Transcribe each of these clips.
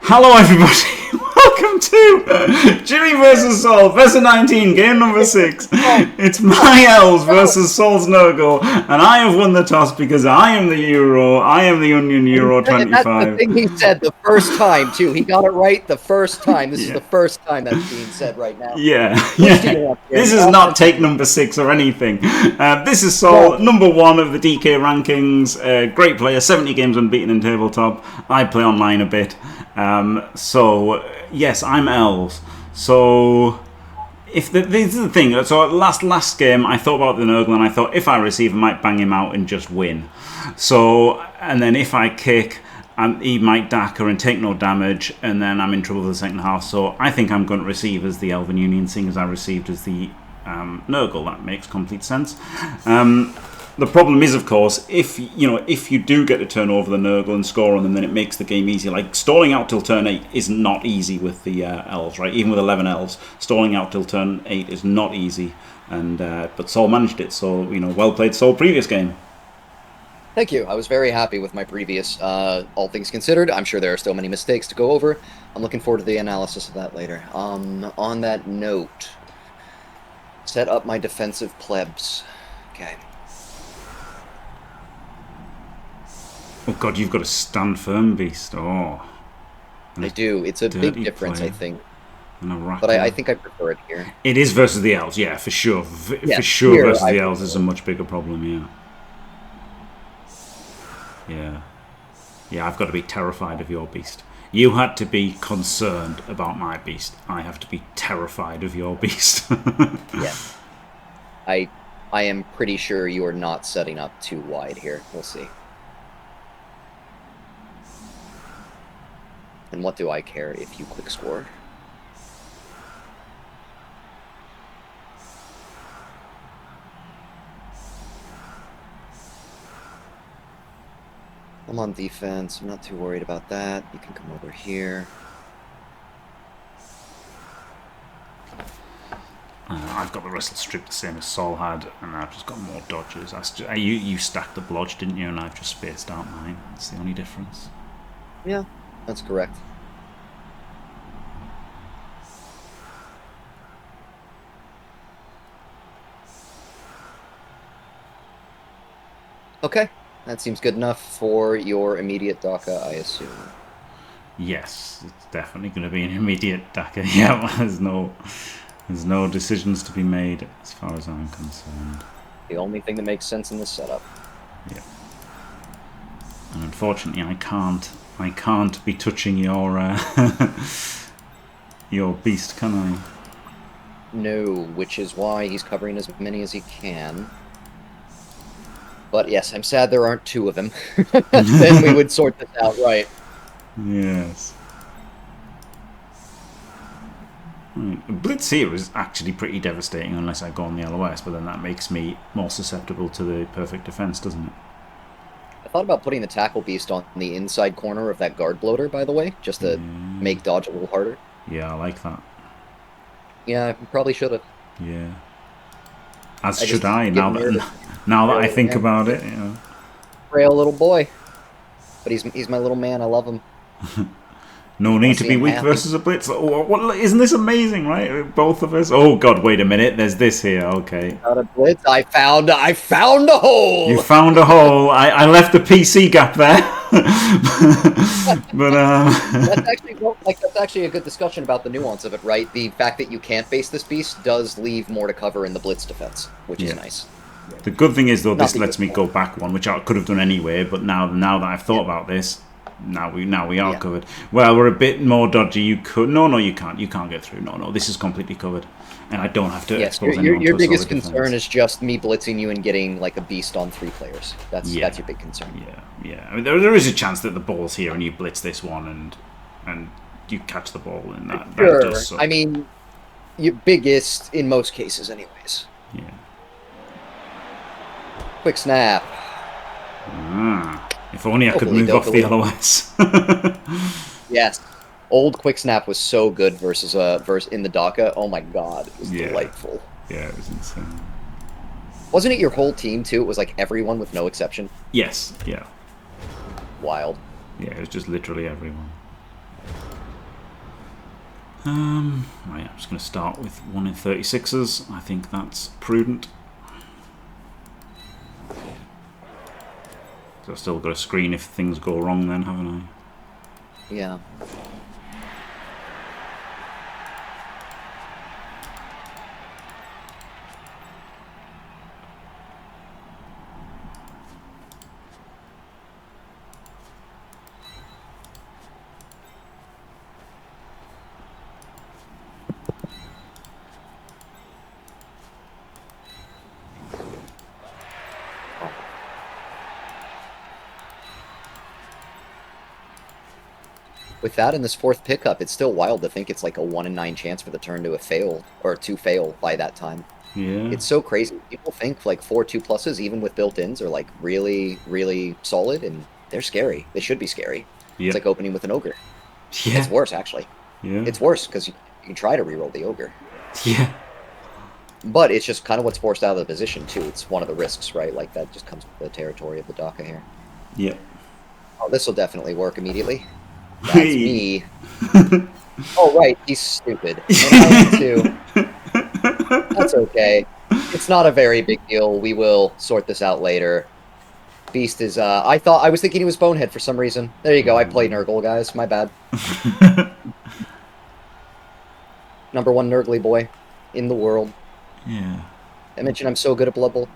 Hello everybody, welcome to Jimmy vs. Sol, versus 19, game number 6. It's my elves versus Sol's Nurgle, and I have won the toss because I am the Onion Euro 25. That's the thing he said the first time, too. He got it right the first time. This is the first time that's being said right now. Yeah. This is not take number 6 or anything. This is Sol, number 1 of the DK rankings. Great player, 70 games unbeaten in tabletop. I play online a bit. So yes, I'm elves. So this is the thing. So last game, I thought about the Nurgle, and I thought if I receive, I might bang him out and just win. So and then if I kick, he might Daka and take no damage, and then I'm in trouble for the second half. So I think I'm going to receive as the Elven Union, seeing as I received as the Nurgle. That makes complete sense. The problem is, of course, if you do get to turn over the Nurgle and score on them, then it makes the game easier. Like, stalling out till turn 8 is not easy with the elves, right? Even with 11 elves, stalling out till turn 8 is not easy. And but Sol managed it, so, well played, Sol, previous game. Thank you. I was very happy with my previous, all things considered. I'm sure there are still many mistakes to go over. I'm looking forward to the analysis of that later. On that note, set up my defensive plebs. Okay. Oh god, you've got a stand firm beast. Oh. I do. It's a big difference, I think. But I think I prefer it here. It is versus the elves, yeah, for sure. For sure versus the elves is a much bigger problem, yeah. Yeah, I've got to be terrified of your beast. You had to be concerned about my beast. I have to be terrified of your beast. Yeah. I am pretty sure you are not setting up too wide here. We'll see. And what do I care if you quick score? I'm on defense. I'm not too worried about that. You can come over here. I've got the wrestle strip the same as Sol had, and I've just got more dodges. You stacked the blodge, didn't you? And I've just spaced out mine. That's the only difference. Yeah. That's correct. Okay, that seems good enough for your immediate Daka, I assume. Yes, it's definitely going to be an immediate Daka. Yeah, there's no decisions to be made as far as I'm concerned. The only thing that makes sense in this setup. Yeah. And unfortunately, I can't be touching your your beast, can I? No, which is why he's covering as many as he can. But yes, I'm sad there aren't 2 of them. Then we would sort this out right. Yes. Blitz here is actually pretty devastating unless I go on the LOS, but then that makes me more susceptible to the perfect defense, doesn't it? I thought about putting the tackle beast on the inside corner of that guard bloater, by the way, just to make dodge a little harder. Yeah, I like that. Yeah, I probably should have. Yeah. As should I, now that I think about it. Frail little boy. But he's my little man, I love him. No need to be weak versus a blitz. Oh, isn't this amazing, right? Both of us. Oh god, wait a minute. There's this here. Okay. Not a blitz. I found a hole. You found a hole. I left the PC gap there. But that's actually a good discussion about the nuance of it, right? The fact that you can't base this beast does leave more to cover in the blitz defense, which is nice. The good thing is though, this lets me go back one, which I could have done anyway. But now that I've thought about this. Now we are covered. Well, we're a bit more dodgy. You could you can't. You can't get through. No, this is completely covered, and I don't have to expose anyone. Your biggest concern is just me blitzing you and getting like a beast on 3 players. That's your big concern. Yeah. I mean, there is a chance that the ball's here and you blitz this one and you catch the ball, and that does suck. I mean, your biggest in most cases, anyways. Yeah. Quick snap. If only I could move off the LOS. Yes. Old quick snap was so good versus in the Daka. Oh my god, it was delightful. Yeah, it was insane. Wasn't it your whole team too? It was like everyone with no exception. Yes, yeah. Wild. Yeah, it was just literally everyone. Right, I'm just going to start with 1 in 36s. I think that's prudent. So I've still got a screen if things go wrong then, haven't I? Yeah. With that in this fourth pickup, it's still wild to think it's like a 1 in 9 chance for the turn to have failed, or to fail by that time. Yeah. It's so crazy. People think like 4 2+, even with built-ins, are like really, really solid, and they're scary. They should be scary. Yep. It's like opening with an ogre. Yeah. It's worse, actually. Yeah. It's worse, because you can try to reroll the ogre. Yeah. But it's just kind of what's forced out of the position, too. It's one of the risks, right? Like, that just comes with the territory of the Daka here. Yep. Oh, this will definitely work immediately. That's me. Oh, right, he's stupid. And I am too. That's okay. It's not a very big deal. We will sort this out later. Beast is, I was thinking he was Bonehead for some reason. There you go, I played Nurgle, guys. My bad. Number 1 Nurgly boy in the world. Yeah. I mentioned I'm so good at Blood Bowl.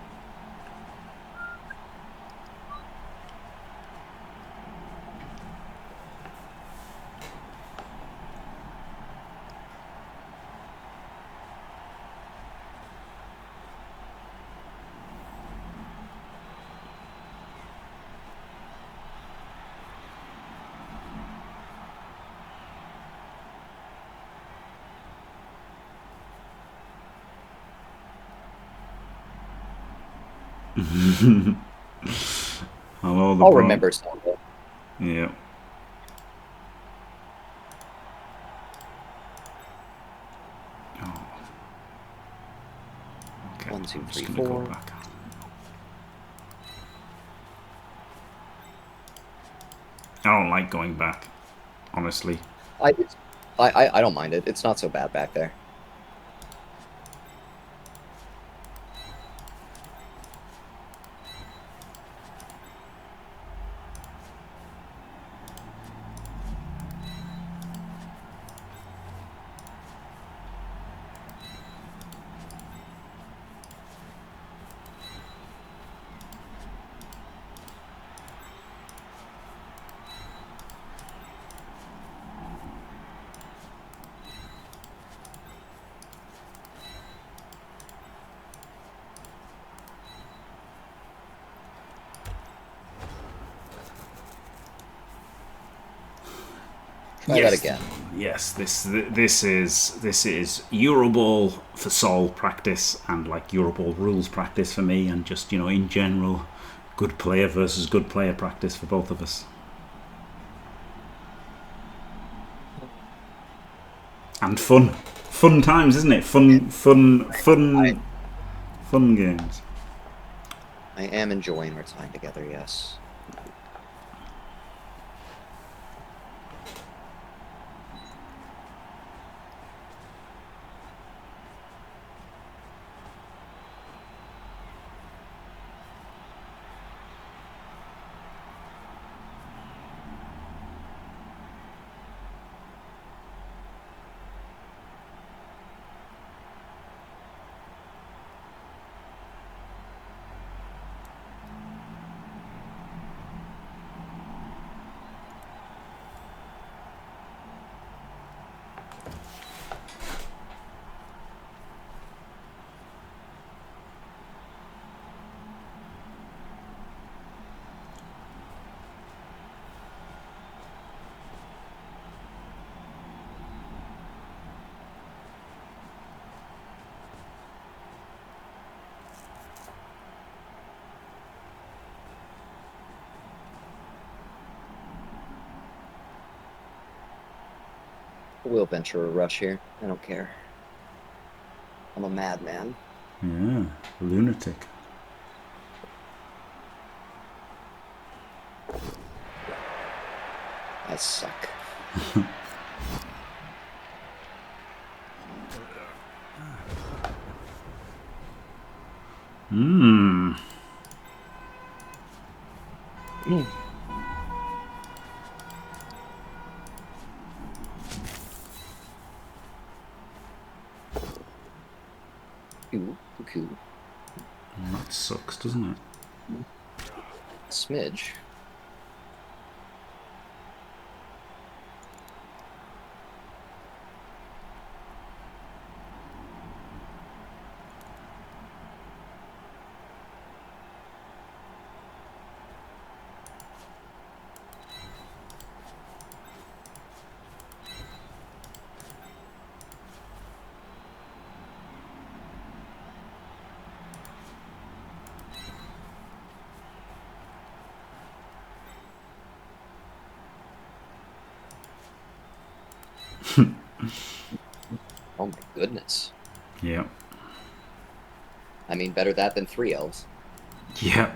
Hello, I'll remember someday. Yeah. Oh. Okay. 1, 2, 3, I'm 4. go back. I don't like going back, honestly. I don't mind it. It's not so bad back there. Try that again. Yes, this is Eurobowl for Sol practice and like Eurobowl rules practice for me, and just, you know, in general, good player versus good player practice for both of us. And fun times, isn't it? Fun games. I am enjoying our time together. Yes. We'll venture a rush here. I don't care. I'm a madman. Yeah, lunatic. I suck. Ooh, cool. That sucks, doesn't it? Smidge. Oh my goodness. Yeah. I mean, better that than 3 elves. Yeah.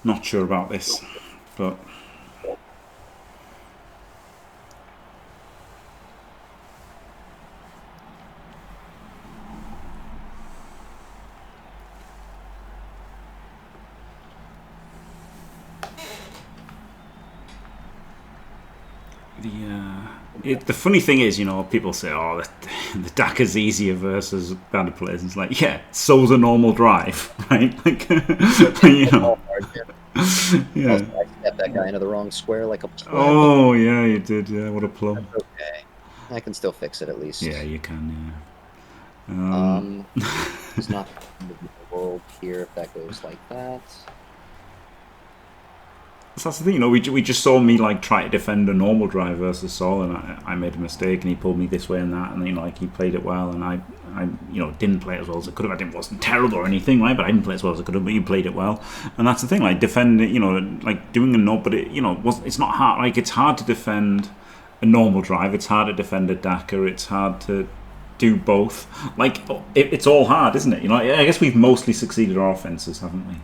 Not sure about this, but the funny thing is, you know, people say, "Oh, the Dakka's easier versus better players." It's like, yeah, so's a normal drive, right? Like, you know, yeah. Also, I stepped that guy into the wrong square like a pleb. Oh, yeah, you did. Yeah, what a plum. That's okay. I can still fix it at least. Yeah, you can. It's not the world here if that goes like that. So that's the thing, you know. We just saw me like try to defend a normal drive versus Saul, and I made a mistake, and he pulled me this way and that, and you know, like he played it well, and I you know didn't play as well as I could have. I wasn't terrible or anything, right? But I didn't play as well as I could have. But you played it well, and that's the thing. Like defending, you know, like doing a no, but it, you know, it's not hard. Like it's hard to defend a normal drive. It's hard to defend a Dakka. It's hard to do both. Like it's all hard, isn't it? You know, I guess we've mostly succeeded our offenses, haven't we,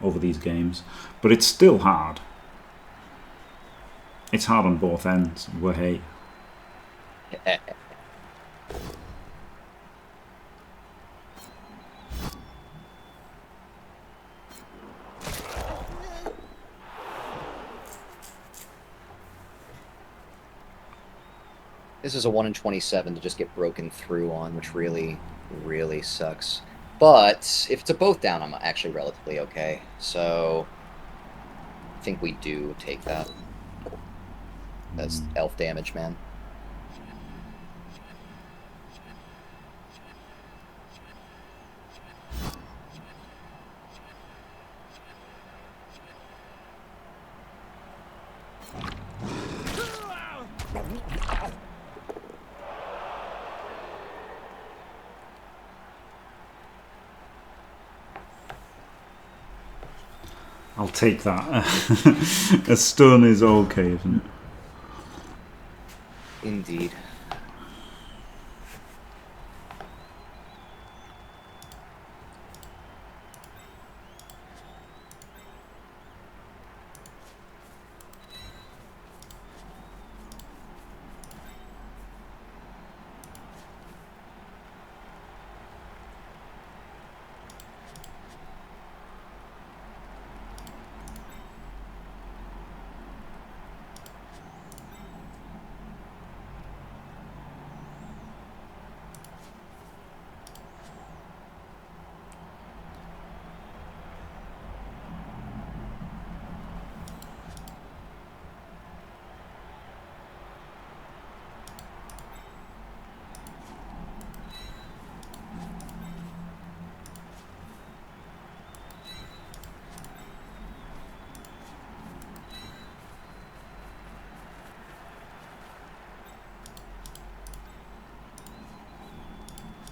over these games? But it's still hard. It's hard on both ends. Well, hey. This is a 1 in 27 to just get broken through on, which really, really sucks. But if it's a both down, I'm actually relatively okay. So I think we do take that. That's elf damage, man. I'll take that. A stun is okay, isn't it? Indeed.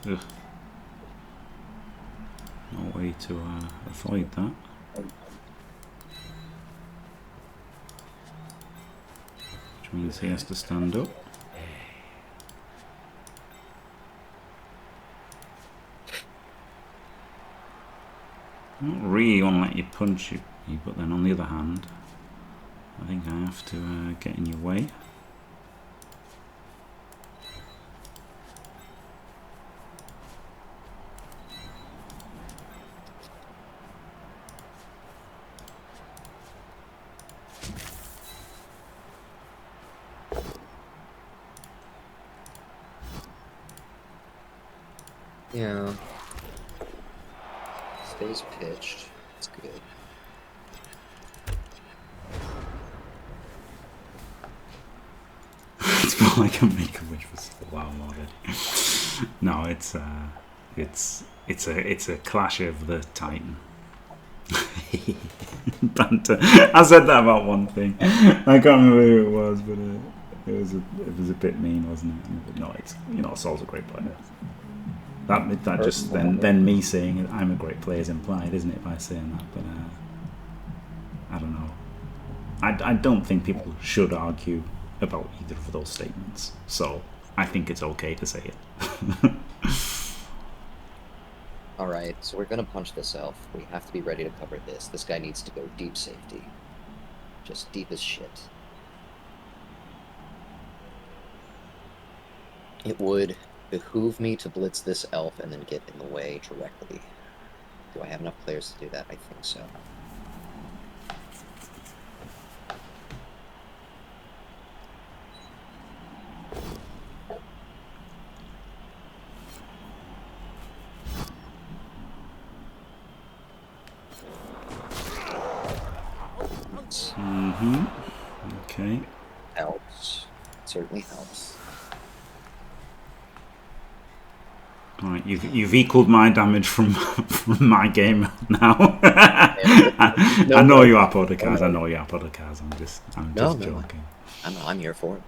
Ugh. No way to avoid that. Which means he has to stand up. Not really want to let you punch you, but then on the other hand, I think I have to get in your way. Yeah. Stays pitched. That's good. It's more like a Make-A-Wish for still wow already. No, it's a clash of the Titan. Banter. I said that about one thing. I can't remember who it was, but it was a bit mean, wasn't it? No, it's Saul's a great player. That just then me saying I'm a great player is implied, isn't it, by saying that? But I don't know. I don't think people should argue about either of those statements. So I think it's okay to say it. Alright, so we're gonna punch this elf. We have to be ready to cover this. This guy needs to go deep safety. Just deep as shit. It would behoove me to blitz this elf and then get in the way directly. Do I have enough players to do that? I think so. Okay. Helps. Certainly helps. Alright, you've equalled my damage from my game now. I know you are Podicars. I know you are Podicars. I'm just joking. I'm here for it.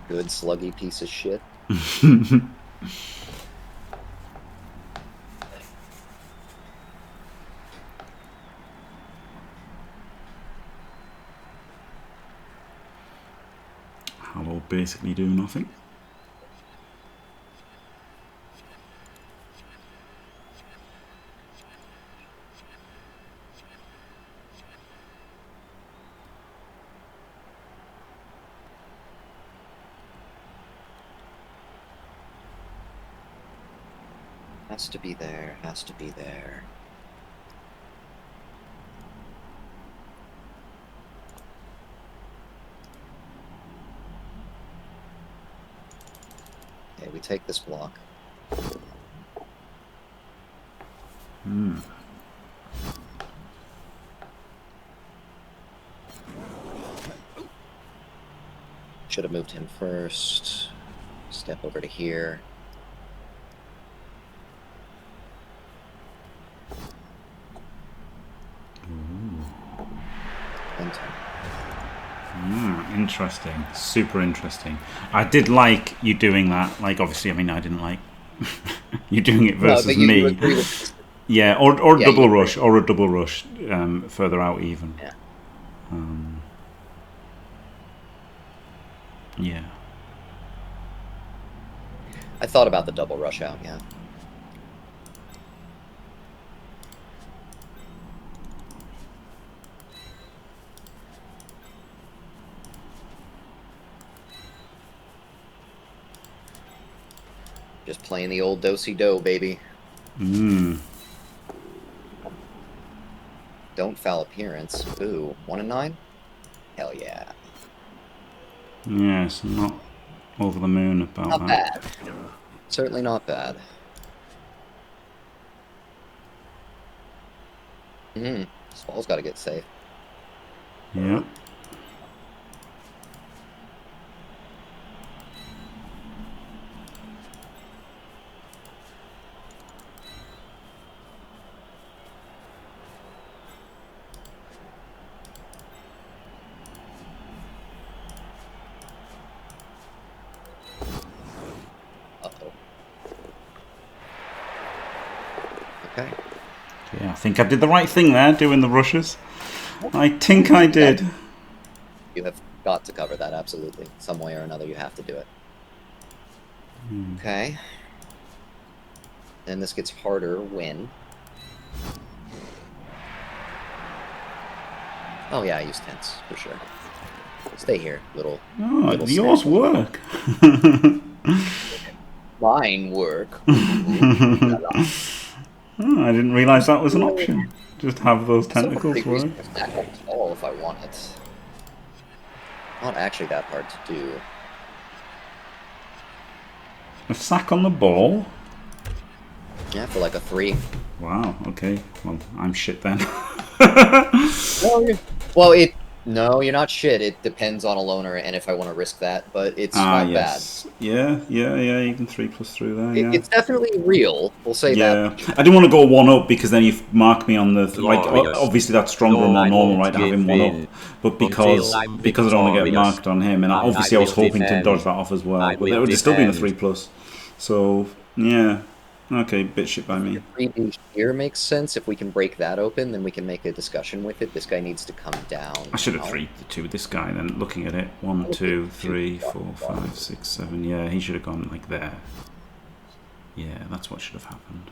Good sluggy piece of shit. I will basically do nothing. Has to be there, has to be there. Okay, we take this block. Should have moved him first. Step over to here. Interesting. Super interesting. I did like you doing that. Like, obviously, I mean, I didn't like you doing it versus me. Yeah, or yeah, double rush, or a double rush further out even. Yeah. Yeah. I thought about the double rush out, yeah. Just playing the old do-si-do, baby. Don't foul appearance. Ooh, 1 and 9? Hell yeah. Yes, not over the moon about not that. Not bad. Certainly not bad. This ball's got to get safe. Yeah. Okay. Yeah, I think I did the right thing there, doing the rushes. I think I did. You have got to cover that, absolutely. Some way or another, you have to do it. Okay. And this gets harder when... Oh yeah, I use tents, for sure. Stay here, little yours snack. work. Mine work. I didn't realise that was an option. Just have those tentacles work. If I want it. Not actually that hard to do. A sack on the ball? Yeah, for like a 3. Wow, okay. Well, I'm shit then. Well, no, you're not shit. It depends on a loner and if I want to risk that, but it's not bad. Yeah, you can 3+ through there, yeah. It's definitely real, we'll say that. I didn't want to go 1-up because then you mark me on the... Like, obviously that's stronger and more normal, right, to have him 1-up. But because I don't want to get marked on him, and obviously I was hoping to dodge that off as well, but it would have still been a 3+. So, yeah. Okay, bit shit by me. 3 here makes sense. If we can break that open, then we can make a discussion with it. This guy needs to come down. I should have 3'd the 2 with this guy then, looking at it. 1, 2, 3, 4, 5, 6, 7. Yeah, he should have gone like there. Yeah, that's what should have happened.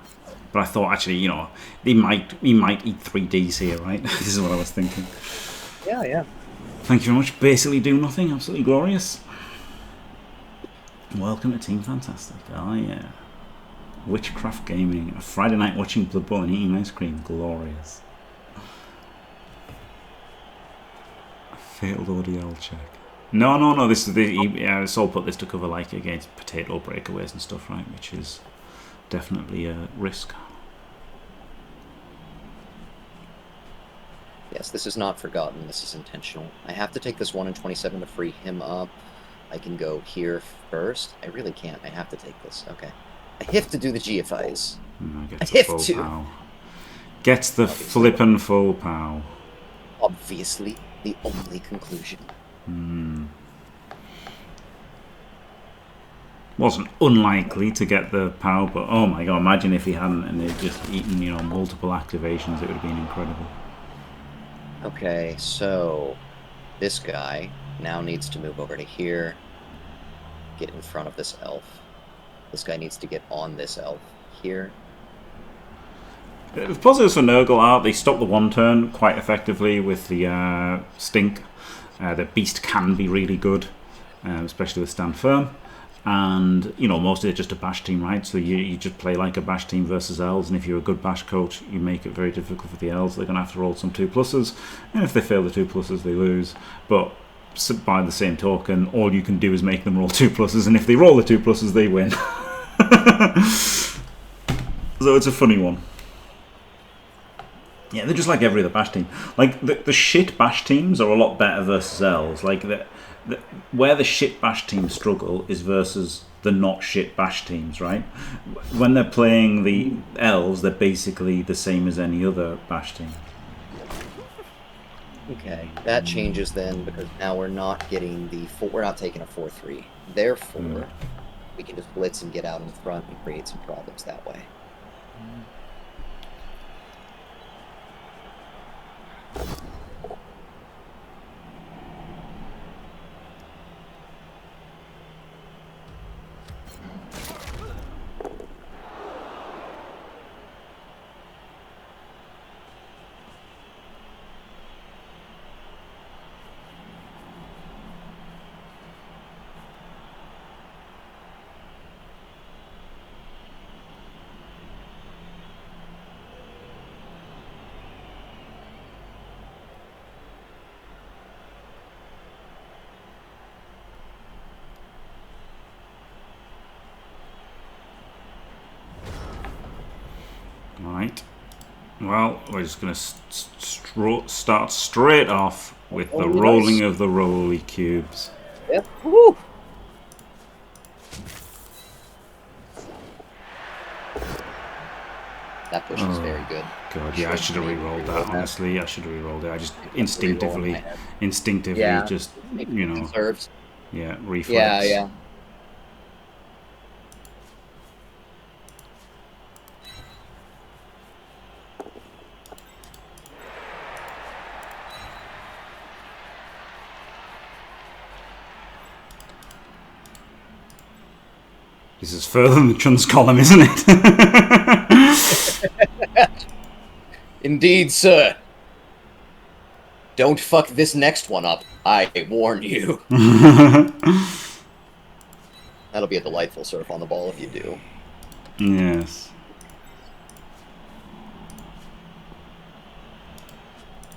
But I thought actually, you know, he might eat 3 Ds here, right? This is what I was thinking. Yeah. Thank you very much. Basically do nothing. Absolutely glorious. Welcome to Team Fantastic. Oh yeah. Witchcraft Gaming. A Friday night watching Blood Bowl and eating ice cream. Glorious. A failed ODL check. No. This is the... Saul put this to cover like against potato breakaways and stuff, right? Which is definitely a risk. Yes, this is not forgotten. This is intentional. I have to take this 1 in 27 to free him up. I can go here first. I really can't. I have to take this. Okay. I have to do the GFIs. I have to. Pow. Gets the flippin' full pow. Obviously, the only conclusion. Wasn't unlikely to get the pow, but oh my god, imagine if he hadn't and they'd just eaten, you know, multiple activations. It would have been incredible. Okay, so this guy now needs to move over to here, get in front of this elf. This guy needs to get on this elf here. The positives for Nurgle are they stop the 1 turn quite effectively with the stink. The beast can be really good, especially with stand firm. And, you know, mostly they're just a bash team, right? So you just play like a bash team versus elves, and if you're a good bash coach, you make it very difficult for the elves. They're going to have to roll some 2+, and if they fail the 2+, they lose. But by the same token, all you can do is make them roll 2+, and if they roll the 2+, they win. So it's a funny one. Yeah, they're just like every other bash team. Like, the shit bash teams are a lot better versus elves. Like, where the shit bash teams struggle is versus the not shit bash teams, right? When they're playing the elves, they're basically the same as any other bash team. Okay, that changes then, because now we're not getting we're not taking a 4-3. Therefore, we can just blitz and get out in front and create some problems that way. Right. Well, we're just going to start straight off with the rolling of the rolly cubes. Yep. Woo! That push is very good. God, yeah, I should have re-rolled that, honestly. I should have re-rolled it. I just instinctively, just, you know, conserves. Yeah, reflex. Yeah. This is further than the Chun's column, isn't it? Indeed, sir. Don't fuck this next one up. I warn you. That'll be a delightful surf on the ball if you do. Yes.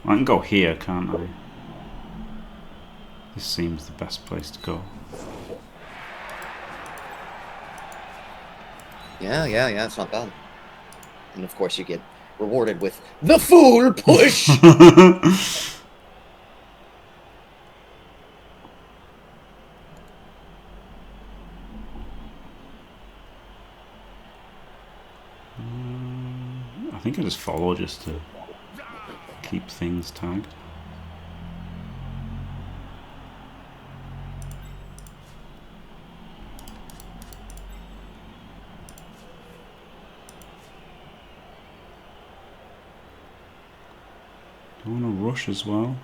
I can go here, can't I? This seems the best place to go. Yeah, it's not bad. And of course you get rewarded with the fool push! I think I just follow just to keep things tagged. Do I want to rush as well?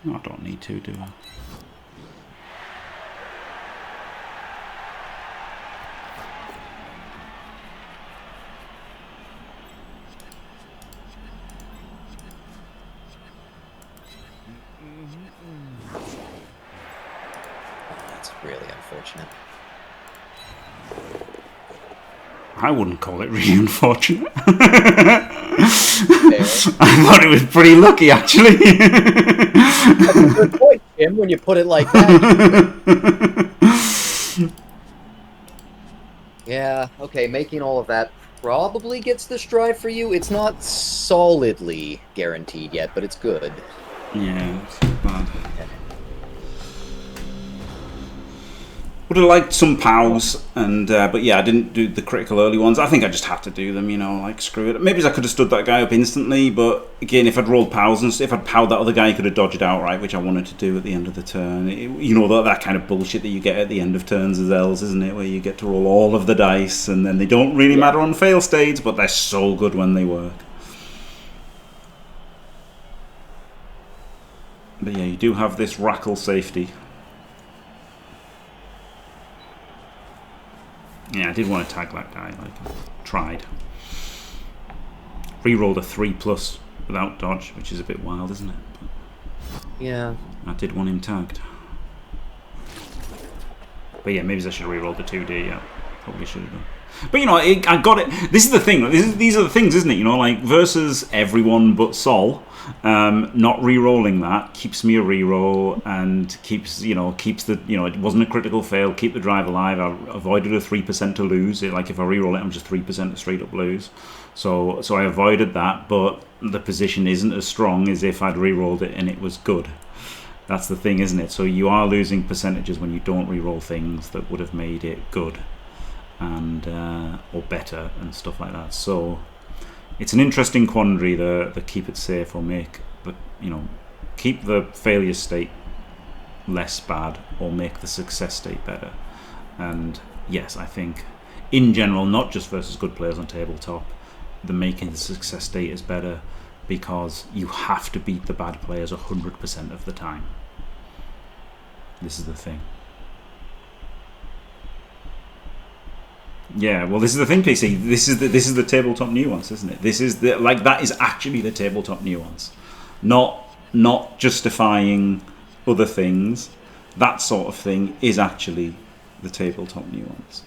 No, I don't need to, do I? That's really unfortunate. I wouldn't call it really unfortunate. I thought it was pretty lucky, actually. That's a good point, Jim, when you put it like that. Yeah, okay, making all of that probably gets the stride for you. It's not solidly guaranteed yet, but it's good. Yeah, it's not bad. Would have liked some POWs, and but yeah, I didn't do the critical early ones. I think I just had to do them, you know, like screw it. Maybe I could have stood that guy up instantly, but again, if I'd rolled POWs and if I'd POWed that other guy, he could have dodged outright, which I wanted to do at the end of the turn. You know, that kind of bullshit that you get at the end of turns as elves, isn't it? Where you get to roll all of the dice, and then they don't really matter on fail states, but they're so good when they work. But yeah, you do have this Rackle safety. Yeah, I did want to tag that guy, like, tried. Rerolled a 3+ without dodge, which is a bit wild, isn't it? But yeah. I did want him tagged. But yeah, maybe I should have rerolled the 2D, yeah. Probably should have done. But you know, I got it. This is the thing. These are the things, isn't it? You know, like, versus everyone but Sol. Not re-rolling that keeps me a re-roll and keeps the, it wasn't a critical fail, keep the drive alive. I avoided a 3% to lose. Like, if I re-roll it, I'm just 3% to straight up lose. So I avoided that, but the position isn't as strong as if I'd re-rolled it and it was good. That's the thing, isn't it? So you are losing percentages when you don't re-roll things that would have made it good and or better and stuff like that. So it's an interesting quandary, the keep it safe or make the, keep the failure state less bad or make the success state better. And yes, I think in general, not just versus good players on tabletop, the making the success state is better because you have to beat the bad players 100% of the time. This is the thing. Yeah, well, this is the thing, PC. This is the tabletop nuance, isn't it? This is that is actually the tabletop nuance, not justifying other things. That sort of thing is actually the tabletop nuance.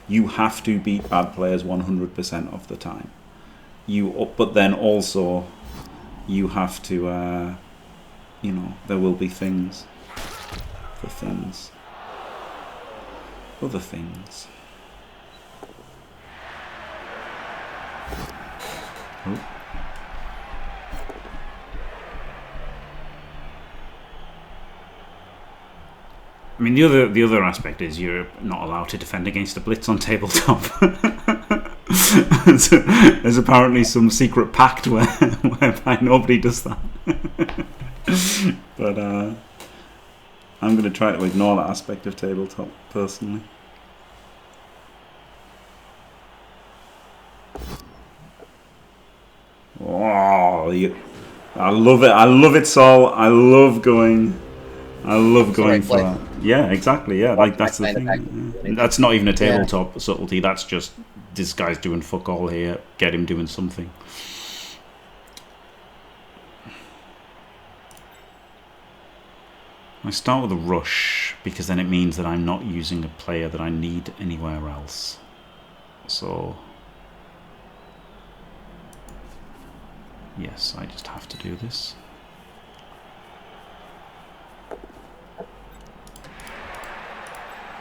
You have to beat bad players 100% of the time. But then also, you have to, there will be things, other things. Oh. I mean, the other aspect is you're not allowed to defend against a blitz on tabletop. There's apparently some secret pact whereby nobody does that. But I'm going to try to ignore that aspect of tabletop personally. Oh, I love it. I love it, Sol. I love going for that. Yeah, exactly. Yeah, like that's the thing. Yeah. That's not even a tabletop subtlety. That's just this guy's doing fuck all here. Get him doing something. I start with a rush because then it means that I'm not using a player that I need anywhere else. So yes, I just have to do this.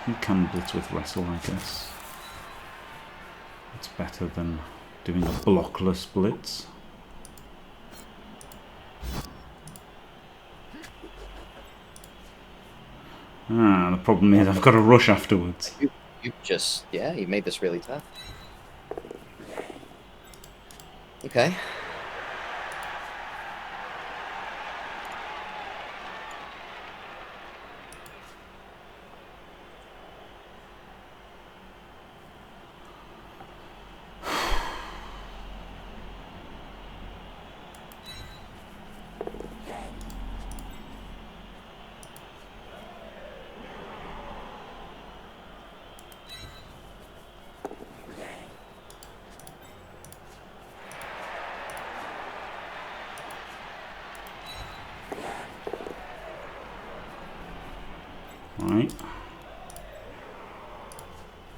You can blitz with wrestle, I guess. It's better than doing a blockless blitz. The problem is I've got to rush afterwards. You just, you made this really tough. Okay. Right.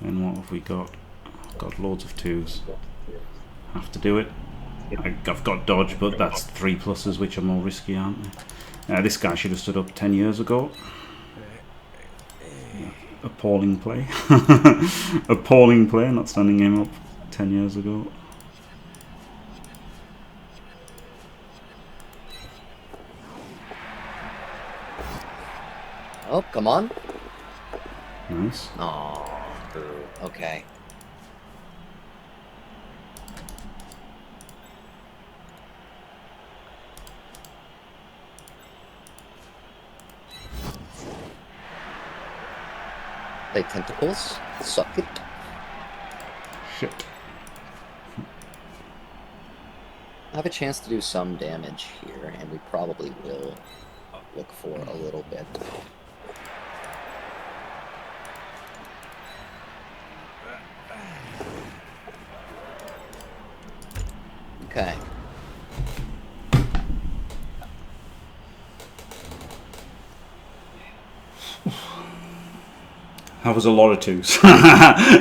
Then what have we got? I've got loads of 2s. Have to do it. I've got dodge, but that's 3 pluses, which are more risky, aren't they? This guy should have stood up 10 years ago. Appalling play. Appalling play, not standing him up 10 years ago. Oh, come on. Nice. Oh, okay. Play tentacles. Suck it. Shit. I have a chance to do some damage here, and we probably will look for a little bit. Okay. That was a lot of 2s.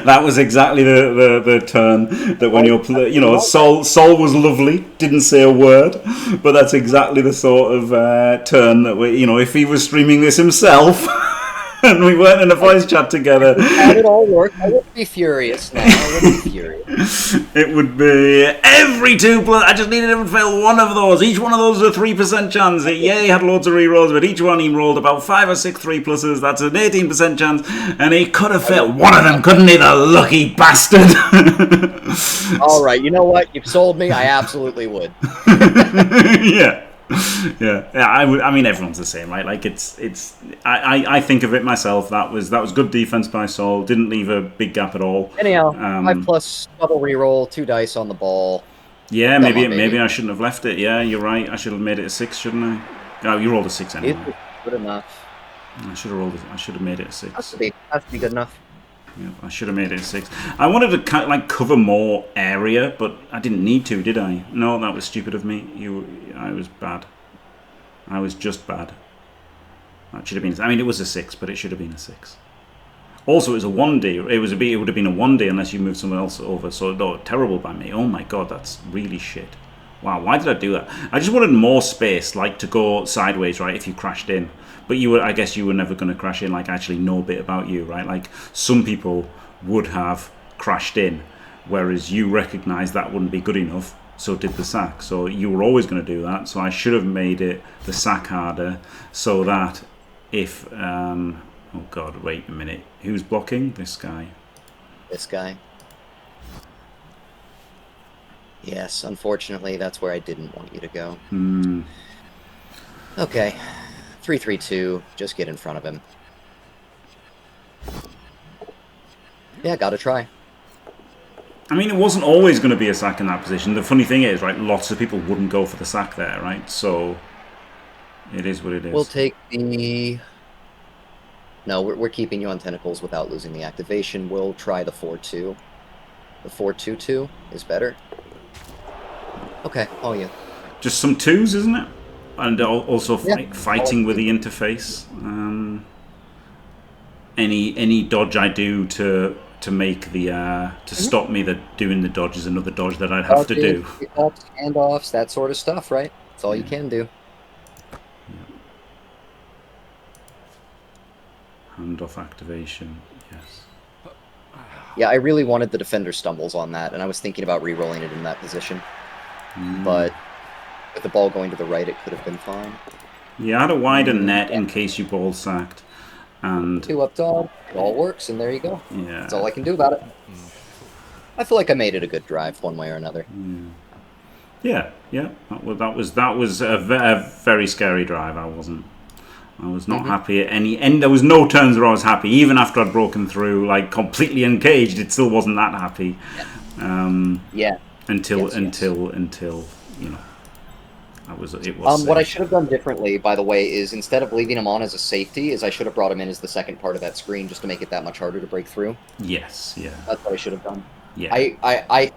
That was exactly the turn that when you're Sol was lovely, didn't say a word, but that's exactly the sort of turn that if he was streaming this himself and we weren't in a voice chat together, how it all work? I would be furious now. I would be furious. It would be every 2 plus. I just needed him to fail one of those. Each one of those was a 3% chance. He had loads of rerolls, but each one he rolled about 5 or 6 3 pluses. That's an 18% chance, and he could have failed one of them, couldn't he? The lucky bastard. All right, you know what? You've sold me. I absolutely would. Yeah. Yeah. I mean, everyone's the same, right? Like I think of it myself. That was good defense by Sol. Didn't leave a big gap at all. Anyhow, 5 plus double reroll, 2 dice on the ball. Yeah, maybe I shouldn't have left it. Yeah, you're right. I should have made it a 6, shouldn't I? Oh, you rolled a 6 anyway. Good enough. I should have made it a 6. Has to be good enough. Yeah, I should have made it a 6. I wanted to cover more area, but I didn't need to, did I? No, that was stupid of me. I was bad. I was just bad. That should have been. I mean, it was a 6, but it should have been a 6. Also, it was a 1D. It would have been a 1D unless you moved someone else over. So, terrible by me. Oh my god, that's really shit. Wow, why did I do that? I just wanted more space, like to go sideways, right? If you crashed in. But I guess you were never going to crash in, like actually know a bit about you, right? Like some people would have crashed in, whereas you recognised that wouldn't be good enough, so did the sack. So you were always going to do that. So I should have made it the sack harder, so that if oh god, wait a minute, who's blocking? This guy. This guy. Yes, unfortunately, that's where I didn't want you to go. Okay. 3-3-2, just get in front of him. Yeah, gotta try. I mean, it wasn't always going to be a sack in that position. The funny thing is, right, lots of people wouldn't go for the sack there, right? So, it is what it is. We'll take the No, we're keeping you on tentacles without losing the activation. We'll try the 4-2. The 4-2-2 is better. Okay, oh yeah. Just some 2s, isn't it? And also fighting with the keep interface. Any dodge I do to make the to stop me doing the dodge is another dodge that I'd have to do. Handoffs, that sort of stuff, right? That's all you can do. Handoff activation, yes. Yeah, I really wanted the defender stumbles on that, and I was thinking about re-rolling it in that position. But with the ball going to the right, it could have been fine. Yeah, I had a wider net in case you ball sacked. And 2 up dog, it all works, and there you go. Yeah. That's all I can do about it. I feel like I made it a good drive, one way or another. Yeah. That was a very scary drive. I was not happy at any end. There was no turns where I was happy. Even after I'd broken through, like completely uncaged, it still wasn't that happy. Until you know, it was. What I should have done differently, by the way, is instead of leaving him on as a safety, is I should have brought him in as the second part of that screen just to make it that much harder to break through. Yes, yeah. That's what I should have done. Yeah. I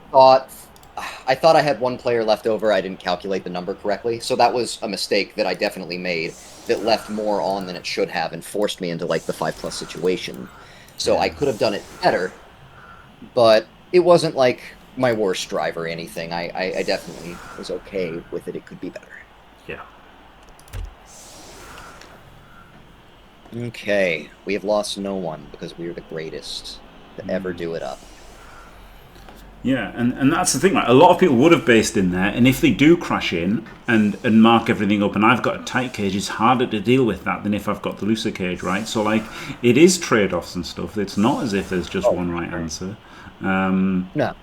thought I had 1 player left over. I didn't calculate the number correctly, so that was a mistake that I definitely made. That left more on than it should have and forced me into like the 5+ situation. So I could have done it better, but it wasn't like my worst drive or anything. I definitely was okay with it. It could be better. Yeah. Okay, we have lost no one because we are the greatest to ever do it up. Yeah, and that's the thing, right? A lot of people would have based in there, and if they do crash in and mark everything up, and I've got a tight cage, it's harder to deal with that than if I've got the looser cage, right? So, like, it is trade-offs and stuff. It's not as if there's just one right answer. No.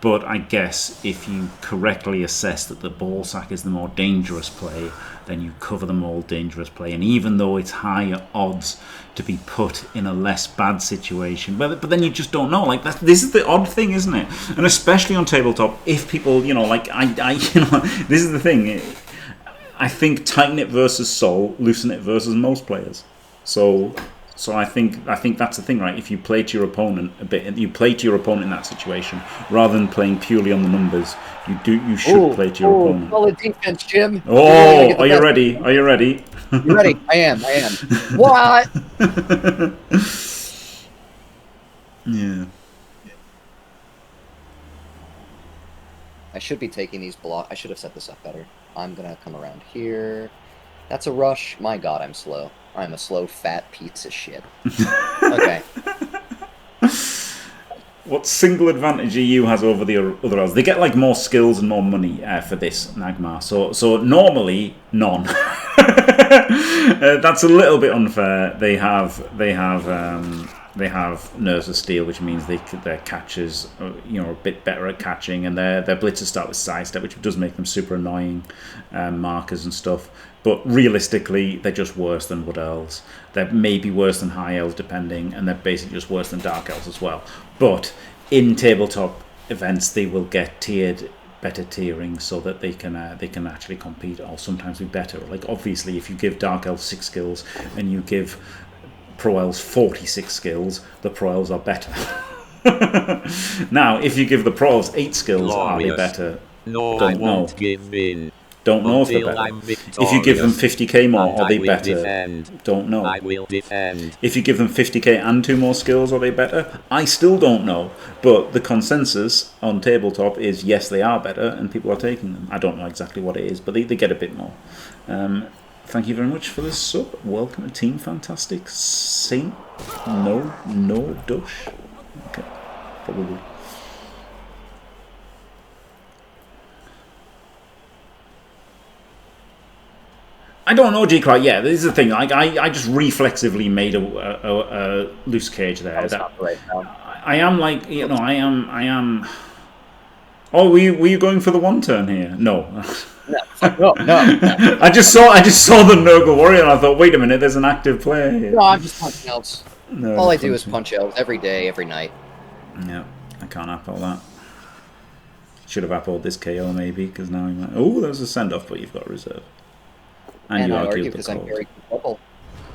But I guess if you correctly assess that the ball sack is the more dangerous play, then you cover the more dangerous play. And even though it's higher odds to be put in a less bad situation, but then you just don't know. Like this is the odd thing, isn't it? And especially on tabletop, if people, this is the thing. I think tighten it versus Sol, loosen it versus most players. So I think that's the thing, right? If you play to your opponent a bit, you play to your opponent in that situation rather than playing purely on the numbers. You should play to your opponent. Solid defense, Jim. Oh, are you ready? Are you ready? You ready? I am. What? Yeah. I should be taking these blocks. I should have set this up better. I'm gonna come around here. That's a rush. My God, I'm slow. I'm a slow, fat piece of shit. Okay. What single advantage EU has over the other elves? They get like more skills and more money for this Nagmar. So normally none. That's a little bit unfair. They have Nerves of Steel, which means their catchers are a bit better at catching, and their blitzers start with sidestep, which does make them super annoying markers and stuff. But realistically, they're just worse than Wood Elves. They're maybe worse than High Elves, depending, and they're basically just worse than Dark Elves as well. But in tabletop events, they will get better tiering so that they can actually compete or sometimes be better. Like obviously, if you give Dark Elves 6 skills and you give Pro Elves 46 skills, the Pro Elves are better. Now, if you give the Pro Elves 8 skills, are they better? No, I won't give in. Don't know if they're better. If you give them 50k more, are they better? Don't know. I will defend. If you give them 50k and 2 more skills, are they better? I still don't know. But the consensus on tabletop is yes, they are better, and people are taking them. I don't know exactly what it is, but they get a bit more. Thank you very much for the sub. Welcome to Team Fantastic Saint. No Dush. Okay, probably. I don't know, G-Cry. Yeah, this is the thing. I just reflexively made a loose cage there. I am like, I am. Oh, were you going for the 1 turn here? No. No. I just saw the Nurgle Warrior and I thought, wait a minute, there's an active player here. No, I'm just punching elves. No, all I do is punch elves every day, every night. Yeah, I can't apple that. Should have appled this KO maybe, because now he might. Oh, there's a send off, but you've got reserve. And you I argue because I'm very capable.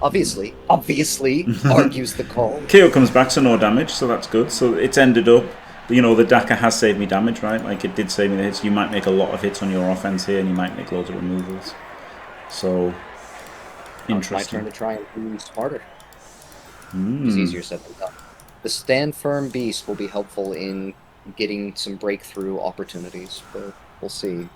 obviously, argues the call. KO comes back, so no damage, so that's good. So it's ended up, you know, the Daka has saved me damage, right? Like, it did save me the hits. You might make a lot of hits on your offense here, and you might make loads of removals. So, interesting. It's my turn to try and be smarter. It's easier said than done. The Stand Firm Beast will be helpful in getting some breakthrough opportunities, but we'll see.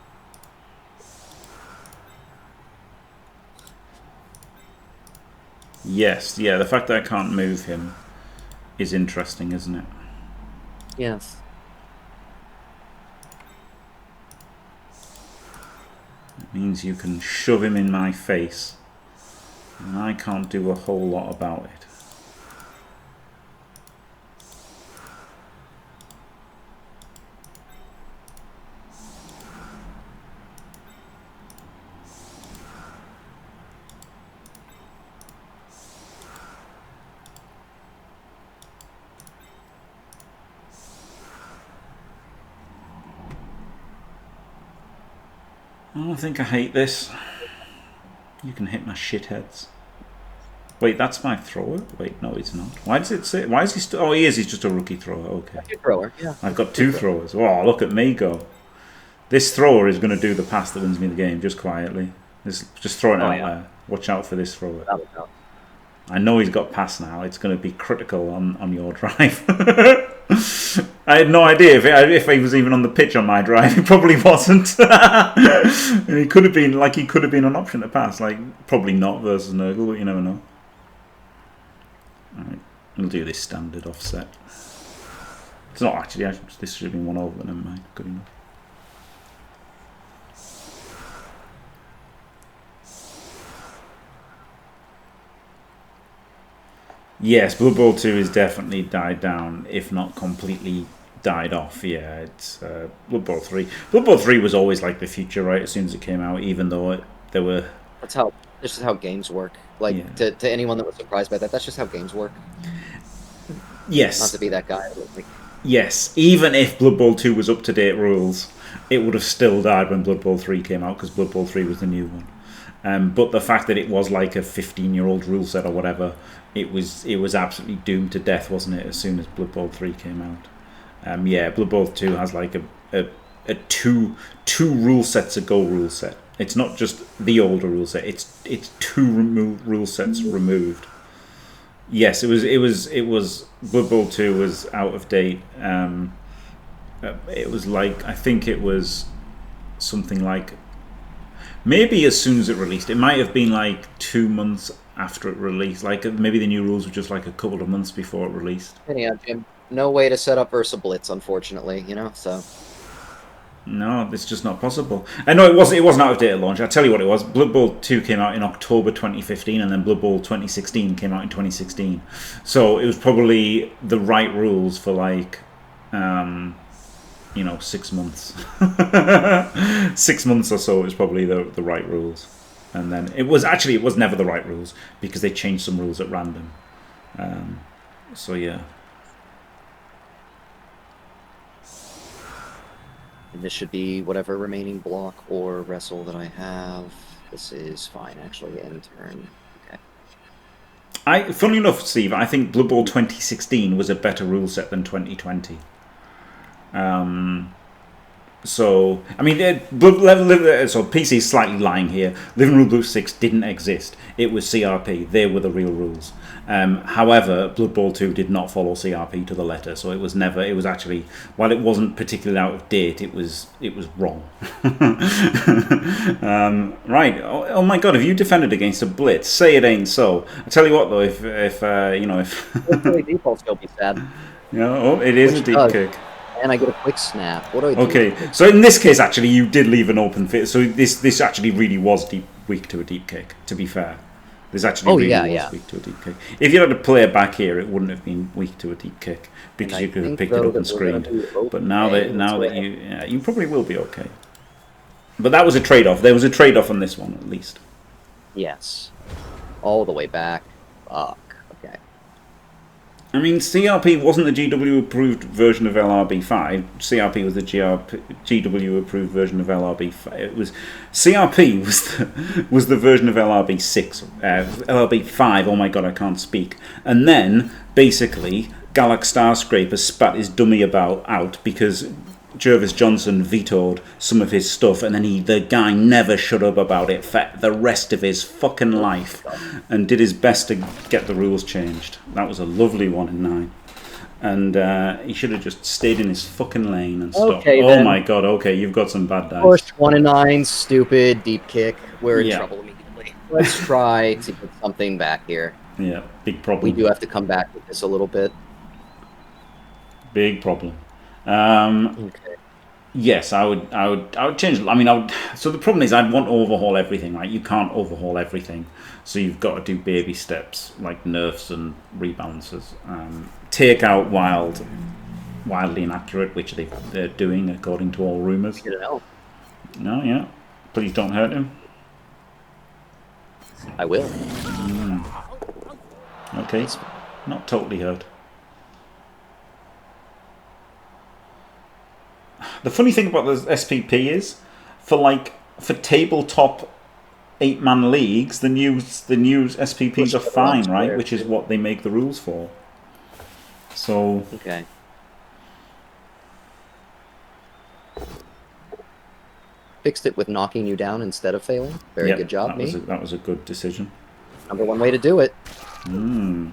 Yes, yeah, the fact that I can't move him is interesting, isn't it? Yes. It means you can shove him in my face, and I can't do a whole lot about it. Oh, I think I hate this. You can hit my shitheads. Wait, that's my thrower? Wait, no, it's not. Why does it say? Why is he still? Oh, he is. He's just a rookie thrower. Okay. Thrower, yeah. I've got two throwers. Oh, look at me go. This thrower is going to do the pass that wins me the game, just quietly. Just throwing it out there. Watch out for this thrower. I know he's got pass now. It's going to be critical on your drive. I had no idea if he was even on the pitch on my drive. He probably wasn't. And he could have been an option to pass. Like, probably not versus Nurgle, but you never know. Alright, we'll do this standard offset. It's not actually. This should have been one over, but never mind. Good enough. Yes, Blood Bowl 2 has definitely died down, if not completely died off. Yeah, it's Blood Bowl 3. Blood Bowl 3 was always like the future, right? As soon as it came out, even though there were. This is how games work. Like, yeah. to anyone that was surprised by that, that's just how games work. Yes. Not to be that guy. Like, yes, even if Blood Bowl 2 was up-to-date rules, it would have still died when Blood Bowl 3 came out, because Blood Bowl 3 was the new one. But the fact that it was like a 15-year-old rule set or whatever, it was absolutely doomed to death, wasn't it? As soon as Blood Bowl 3 came out, yeah, Blood Bowl 2 has like a two rule sets ago rule set. It's not just the older rule set; it's two rule sets removed. Yes, it was Blood Bowl 2 was out of date. It was like, I think it was something like. Maybe as soon as it released. It might have been like 2 months after it released. Like, maybe the new rules were just like a couple of months before it released. Yeah, Jim. No way to set up Versa Blitz, unfortunately, you know, so... No, it's just not possible. I know it wasn't out of date at launch. I'll tell you what it was. Blood Bowl 2 came out in October 2015, and then Blood Bowl 2016 came out in 2016. So it was probably the right rules for, like... 6 months. 6 months or so is probably the right rules. And then it was never the right rules, because they changed some rules at random. So yeah. And this should be whatever remaining block or wrestle that I have. This is fine, actually, end turn. Okay. Funnily enough, Steve, I think Blood Bowl 2016 was a better rule set than 2020. So, I mean, so PC is slightly lying here. Living Rule Book 6 didn't exist. It was CRP. They were the real rules. However, Blood Bowl 2 did not follow CRP to the letter, so it was actually, while it wasn't particularly out of date, it was wrong. Right. Oh my God, have you defended against a blitz? Say it ain't so. I tell you what though, if Hopefully default's gonna be sad. It is a deep kick. And I get a quick snap. What do I do? Okay, so in this case, actually, you did leave an open fit. So this actually really was weak to a deep kick, to be fair. This actually was weak to a deep kick. If you had to play it back here, it wouldn't have been weak to a deep kick, because you could have picked it up and screened. But now that you probably will be okay. But that was a trade-off. There was a trade-off on this one, at least. Yes. All the way back. Fuck. Okay. I mean, CRP wasn't the GW approved version of LRB5. CRP was the GW approved version of LRB5. It was CRP was the version of LRB6, LRB5. Oh my god, I can't speak. And then basically, Galax Starscraper spat his dummy out because Jervis Johnson vetoed some of his stuff, and then the guy never shut up about it for the rest of his fucking life, and did his best to get the rules changed. That was a lovely 1 in 9, and he should have just stayed in his fucking lane and stopped. Okay, oh then. my god! Okay, you've got some bad dice. Push 1 in 9, stupid deep kick. We're in Yeah. trouble immediately. Let's try to get something back here. Yeah, big problem. We do have to come back with this a little bit. Big problem. Okay. Yes, I would change. I mean, so the problem is, I'd want to overhaul everything. Right, you can't overhaul everything, so you've got to do baby steps like nerfs and rebalances. Take out wildly inaccurate, which they're doing according to all rumors. Get it out. No, yeah. Please don't hurt him. I will. Okay, not totally hurt. The funny thing about the SPP is, for tabletop 8-man leagues, the new SPPs are fine, right? Which is what they make the rules for. So Okay. Fixed it with knocking you down instead of failing. Very yeah, good job, me. That was a good decision. Number 1 way to do it. Mm.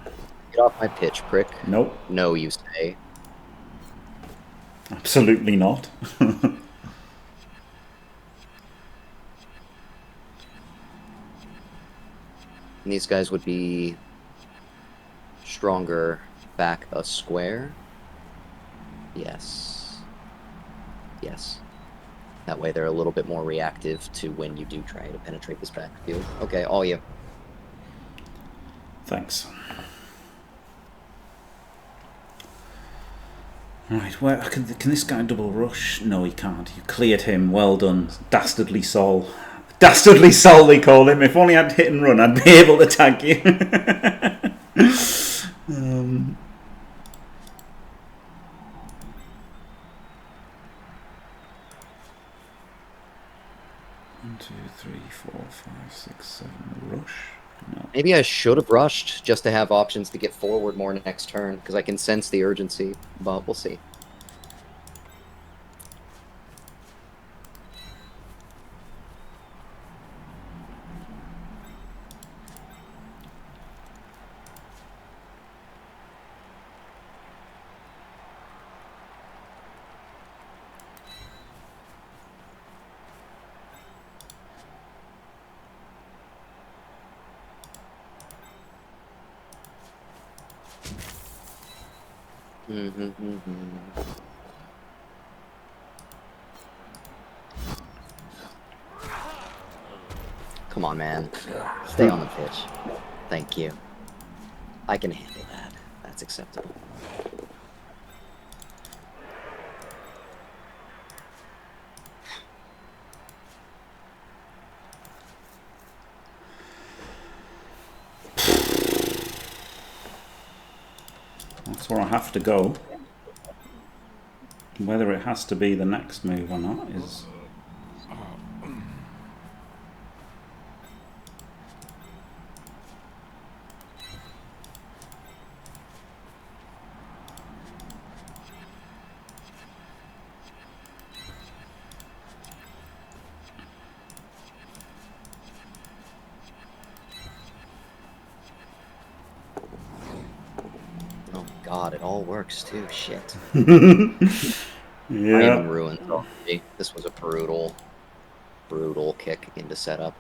Get off my pitch, prick. Nope, No, you say. absolutely not. And these guys would be stronger back a square. Yes. Yes. That way they're a little bit more reactive to when you do try to penetrate this backfield. Okay, all you. Thanks. Right, where can this guy double rush? No, he can't. You cleared him. Well done, Dastardly Sol. Dastardly Sol, they call him. If only I'd hit and run, I'd be able to tag you. 1, 2, 3, 4, 5, 6, 7. Rush. No. Maybe I should have rushed just to have options to get forward more next turn, because I can sense the urgency, but we'll see. Come on, man. Stay on the pitch. Thank you. I can handle that. That's acceptable. That's where I have to go. Whether it has to be the next move or not is... Oh god, it all works too. Shit. Yeah. I am ruined. This was a brutal kick into setup.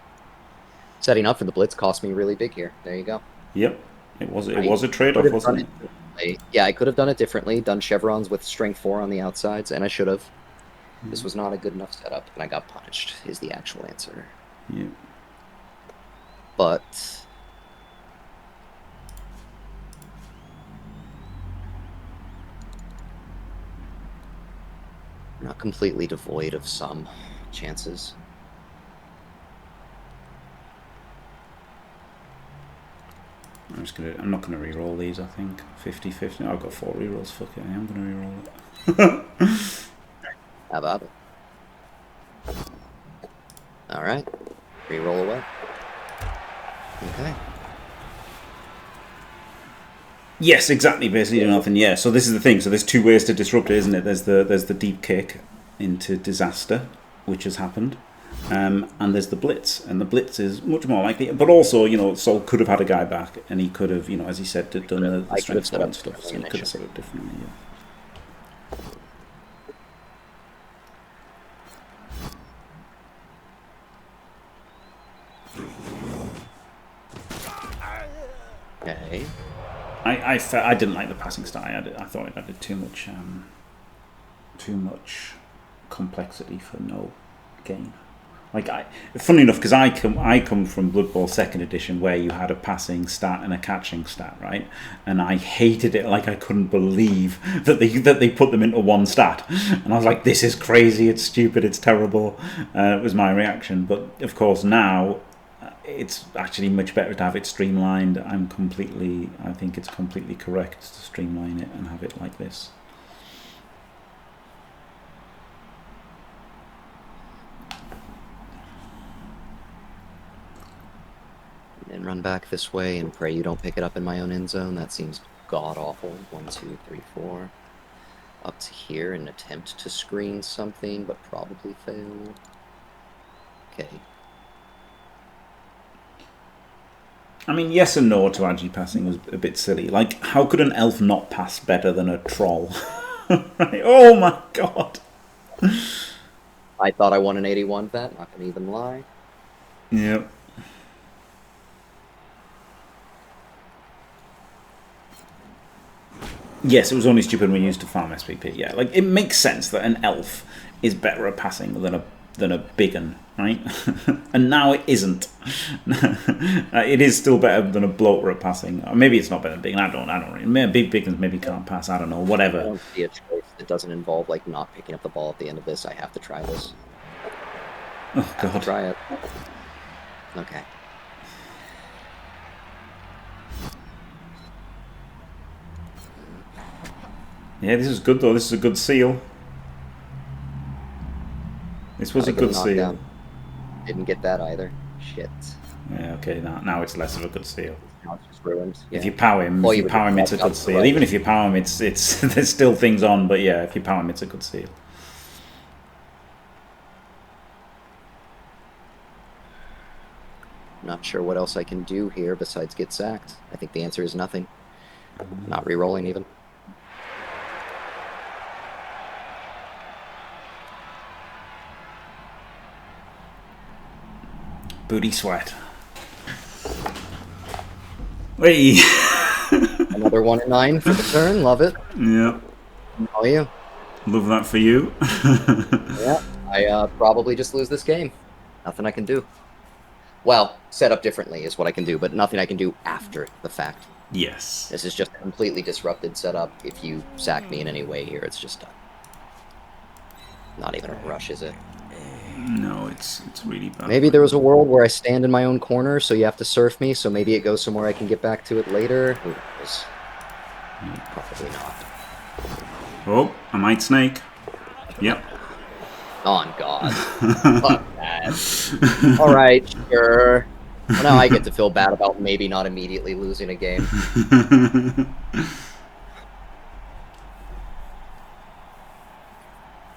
Setting up for the blitz cost me really big here. There you go. Yep. It was a trade-off, wasn't it? Yeah, I could have done it differently. Done chevrons with strength 4 on the outsides, and I should have. This was not a good enough setup, and I got punished, is the actual answer. Yeah. But... not completely devoid of some chances. I'm not gonna re-roll these. I think 50-50. I've got 4 re-rolls. Fuck it, I am gonna re-roll it. How about it? All right, re-roll away. Okay. Yes, exactly. Basically, do nothing. Yeah. So this is the thing. So there's 2 ways to disrupt it, isn't it? There's the deep kick into disaster, which has happened, and there's the blitz, and the blitz is much more likely. But also, you know, Sol could have had a guy back, and he could have, you know, as he said, done the strength score and stuff. So he could have set it differently. Yeah. Okay. I didn't like the passing style. I thought it added too much complexity for no gain. Like, funny enough, because I come from Blood Bowl 2nd edition, where you had a passing stat and a catching stat, right? And I hated it. Like, I couldn't believe that they put them into one stat. And I was like, this is crazy. It's stupid. It's terrible. It was my reaction. But of course now, it's actually much better to have it streamlined. I think it's completely correct to streamline it and have it like this. And run back this way and pray you don't pick it up in my own end zone. That seems god-awful. 1, 2, 3, 4. Up to here and attempt to screen something, but probably fail. Okay. I mean, yes and no to agi passing was a bit silly. Like, how could an elf not pass better than a troll? Right? Oh my god! I thought I won an 81 bet, not gonna even lie. Yep. Yes, it was only stupid when we used to farm SPP. Yeah, like, it makes sense that an elf is better at passing than a big un, right? And now it isn't. It is still better than a bloater at passing. Or maybe it's not better than big un. I don't really. Maybe big uns maybe can't pass. I don't know. Whatever. I don't see a choice that doesn't involve like not picking up the ball at the end of this. I have to try this. Oh god. I have to try it. Okay. Yeah, this is good though. This is a good seal. This was a good seal. Didn't get that either. Shit. Yeah, okay, now it's less of a good seal. Now it's just ruined. Yeah. If you power him, it's a good seal. Right. Even if you power him, it's there's still things on, but yeah, if you power him, it's a good seal. Not sure what else I can do here besides get sacked. I think the answer is nothing. Not re-rolling even. Booty sweat. Wait. Another 1 and 9 for the turn. Love it. Yep. How are you? Love that for you. Yeah, I probably just lose this game. Nothing I can do. Well, set up differently is what I can do, but nothing I can do after the fact. Yes. This is just a completely disrupted setup. If you sack me in any way here, it's just done. Not even a rush, is it? No, it's really bad. Maybe there was a world where I stand in my own corner, so you have to surf me, so maybe it goes somewhere I can get back to it later. Who knows? Probably not. Oh, I might snake. Yep. On God. Fuck that. Alright, sure. Well, now I get to feel bad about maybe not immediately losing a game.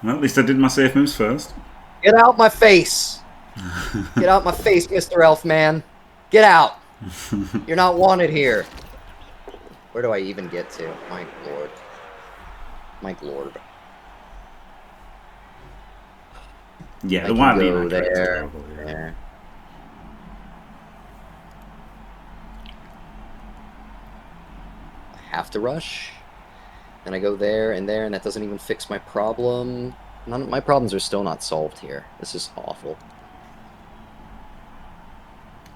Well, at least I did my safe moves first. Get out my face! Get out my face, Mr. Elfman! Get out! You're not wanted here. Where do I even get to? My lord. My lord. Yeah, the one go there. There. I have to rush. Then I go there, and that doesn't even fix my problem. None of my problems are still not solved here. This is awful.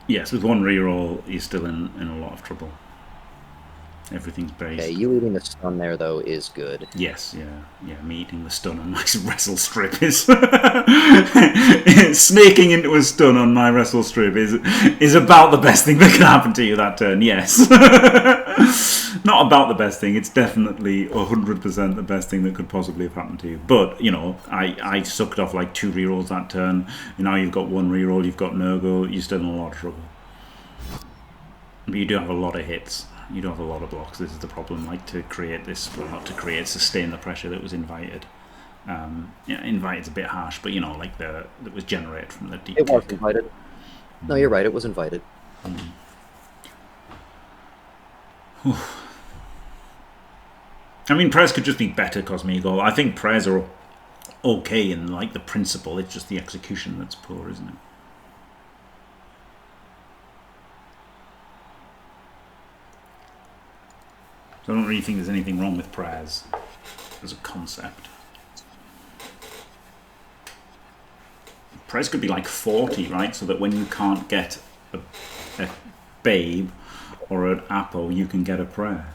Yes, with one reroll, you're still in a lot of trouble. Everything's based. Okay, you eating the stun there, though, is good. Yes, yeah. Me eating the stun on my wrestle strip is snaking into a stun on my wrestle strip is about the best thing that can happen to you that turn. Yes, not about the best thing. It's definitely 100% the best thing that could possibly have happened to you. But you know, I sucked off like 2 rerolls that turn. Now you've got 1 reroll. You've got Nurgle. You're still in a lot of trouble. But you do have a lot of hits. You don't have a lot of blocks. This is the problem. Like to create this, well, not to create, sustain the pressure that was invited. Invited's a bit harsh, but you know, like that was generated from the deep. It was invited. No, you're right. It was invited. I mean, prayers could just be better Cosmigo. I think prayers are okay in like the principle. It's just the execution that's poor, isn't it? I don't really think there's anything wrong with prayers as a concept. Prayers could be like 40, right? So that when you can't get a babe or an apple, you can get a prayer.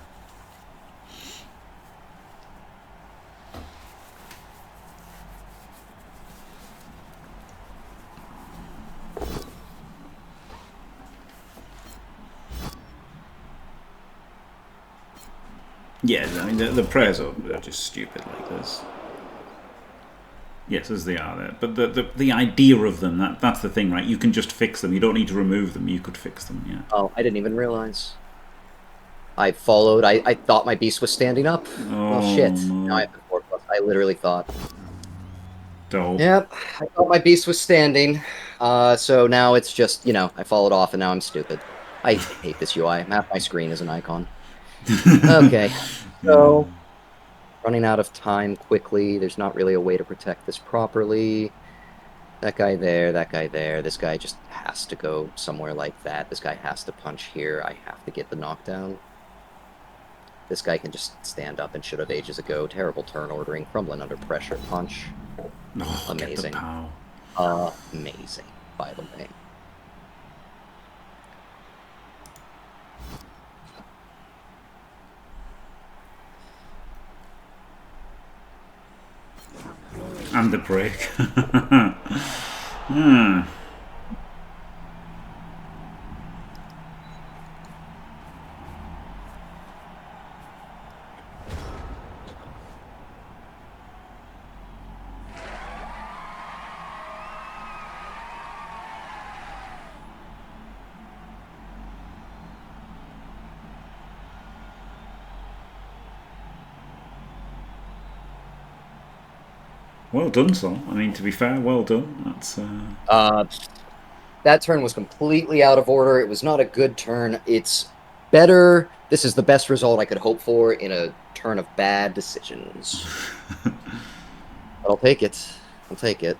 Yeah, I mean, the prayers are just stupid like this. Yes, as they are there. But the idea of them, that's the thing, right? You can just fix them. You don't need to remove them. You could fix them, yeah. Oh, I didn't even realize. I followed. I thought my beast was standing up. Oh, well, shit. no. Now I have the 4+. I literally thought. Dope. Yep, I thought my beast was standing. So now it's just, you know, I followed off and now I'm stupid. I hate this UI. Half my screen is an icon. Okay, so running out of time quickly. There's not really a way to protect this properly. That guy there, that guy there. This guy just has to go somewhere like that. This guy has to punch here. I have to get the knockdown. This guy can just stand up and should have ages ago. Terrible turn ordering. Crumbling under pressure. Punch. Oh, amazing. Get the pow. Amazing, by the way. And the break. Well done, Sol. I mean, to be fair, well done. That's that turn was completely out of order. It was not a good turn. It's better. This is the best result I could hope for in a turn of bad decisions. But I'll take it. I'll take it.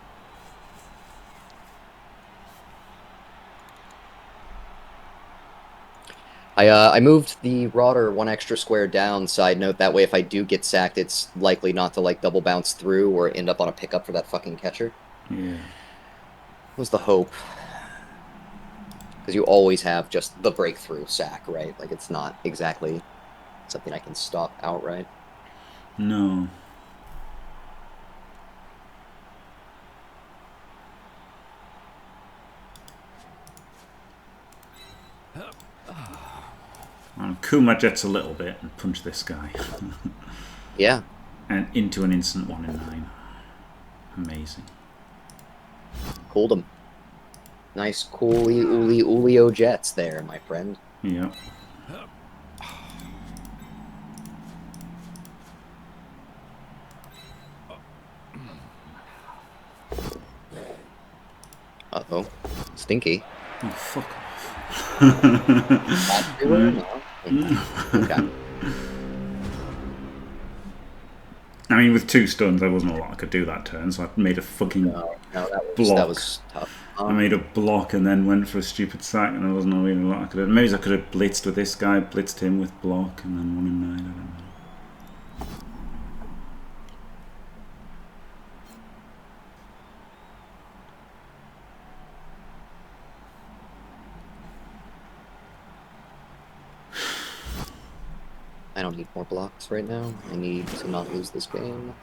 I moved the Rodder 1 extra square down. Side note, that way if I do get sacked, it's likely not to like double bounce through or end up on a pickup for that fucking catcher. Yeah. Was the hope. Because you always have just the breakthrough sack, right? Like, it's not exactly something I can stop outright. No. Kuma jets a little bit and punch this guy. Yeah. And into an instant 1 in 9. Amazing. Cooled him. Nice Coolio jets there, my friend. Yeah. Uh-oh. Stinky. Oh, fuck off. Okay. I mean, with 2 stuns, there wasn't a lot I could do that turn, so I made a fucking block. That was tough. I made a block and then went for a stupid sack, and there wasn't really a lot I could do. Maybe I could have blitzed with this guy, blitzed him with block, and then 1 in 9. I don't know. don't need more blocks right now. I need to not lose this game.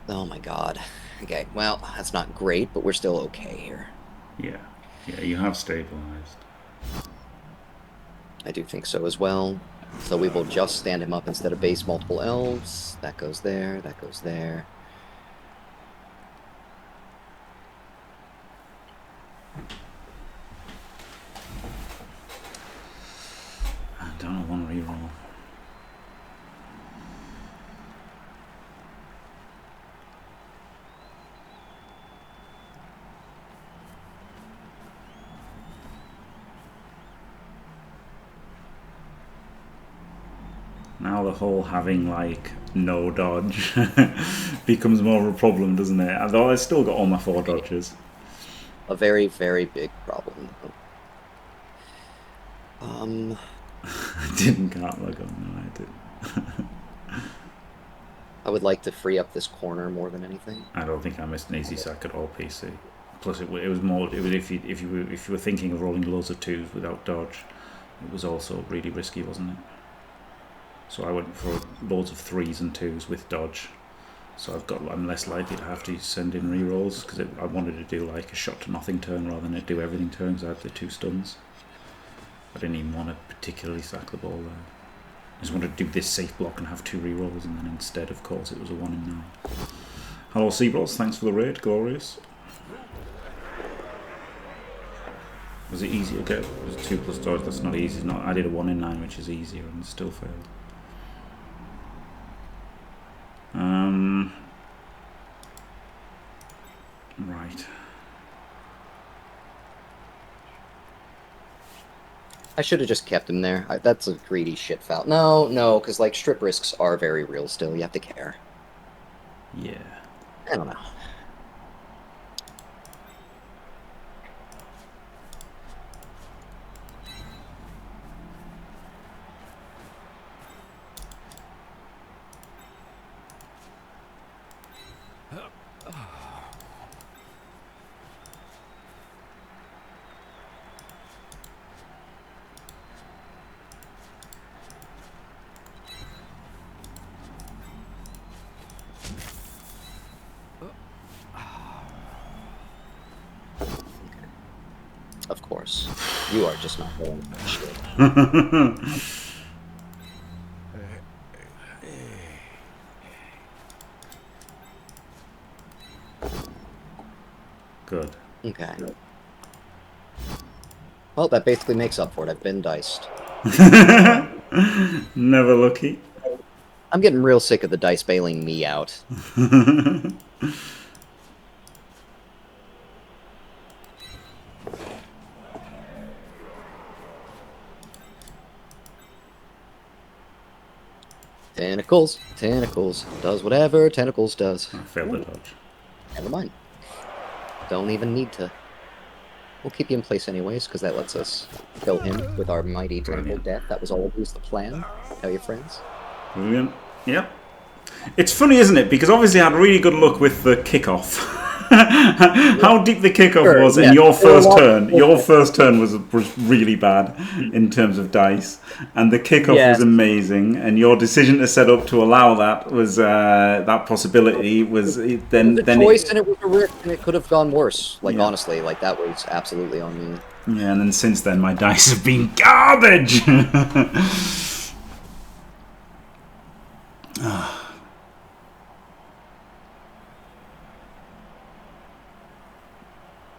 Oh my god. Okay, well, that's not great, but we're still okay here. Yeah. Yeah, you have stabilized. I do think so as well. So we will just stand him up instead of base multiple elves. That goes there, that goes there. I don't want to reroll. Now the whole having like no dodge becomes more of a problem, doesn't it? Although I still got all my 4 dodges. A very, very big problem. I didn't count my gun, no, I didn't. I would like to free up this corner more than anything. I don't think I missed an easy sack at all, PC. Plus, it was more. It was if you were thinking of rolling loads of 2s without dodge, it was also really risky, wasn't it? So I went for loads of 3s and 2s with dodge. So I'm less likely to have to send in rerolls because I wanted to do like a shot to nothing turn rather than a do everything turn because I had the 2 stuns. I didn't even want to particularly sack the ball there. I just wanted to do this safe block and have 2 rerolls, and then instead, of course, it was a 1 in 9. Hello, Seabros, thanks for the raid, glorious. Was it easy to get? It was 2 plus dodge, that's not easy. I did a 1 in 9, which is easier, and still failed. Right. I should have just kept him there. That's a greedy shit foul. No, because like strip risks are very real still. You have to care. Yeah. I don't know. Of course. You are just not going for shit. Good. Okay. Well, that basically makes up for it. I've been diced. Never lucky. I'm getting real sick of the dice bailing me out. Tentacles. Tentacles. Does whatever tentacles does. I failed the dodge. Never mind. Don't even need to. We'll keep you in place anyways, because that lets us kill him with our mighty tentacle death. That was always the plan. Tell your friends. Brilliant. Yep. It's funny, isn't it? Because obviously I had really good luck with the kickoff. How deep the kickoff was in your first turn. Your first turn was really bad in terms of dice, and the kickoff was amazing. And your decision to set up to allow that was that possibility was then. It was a choice, and it was a risk, and it could have gone worse. Like honestly, like that was absolutely on me. Yeah, and then since then my dice have been garbage.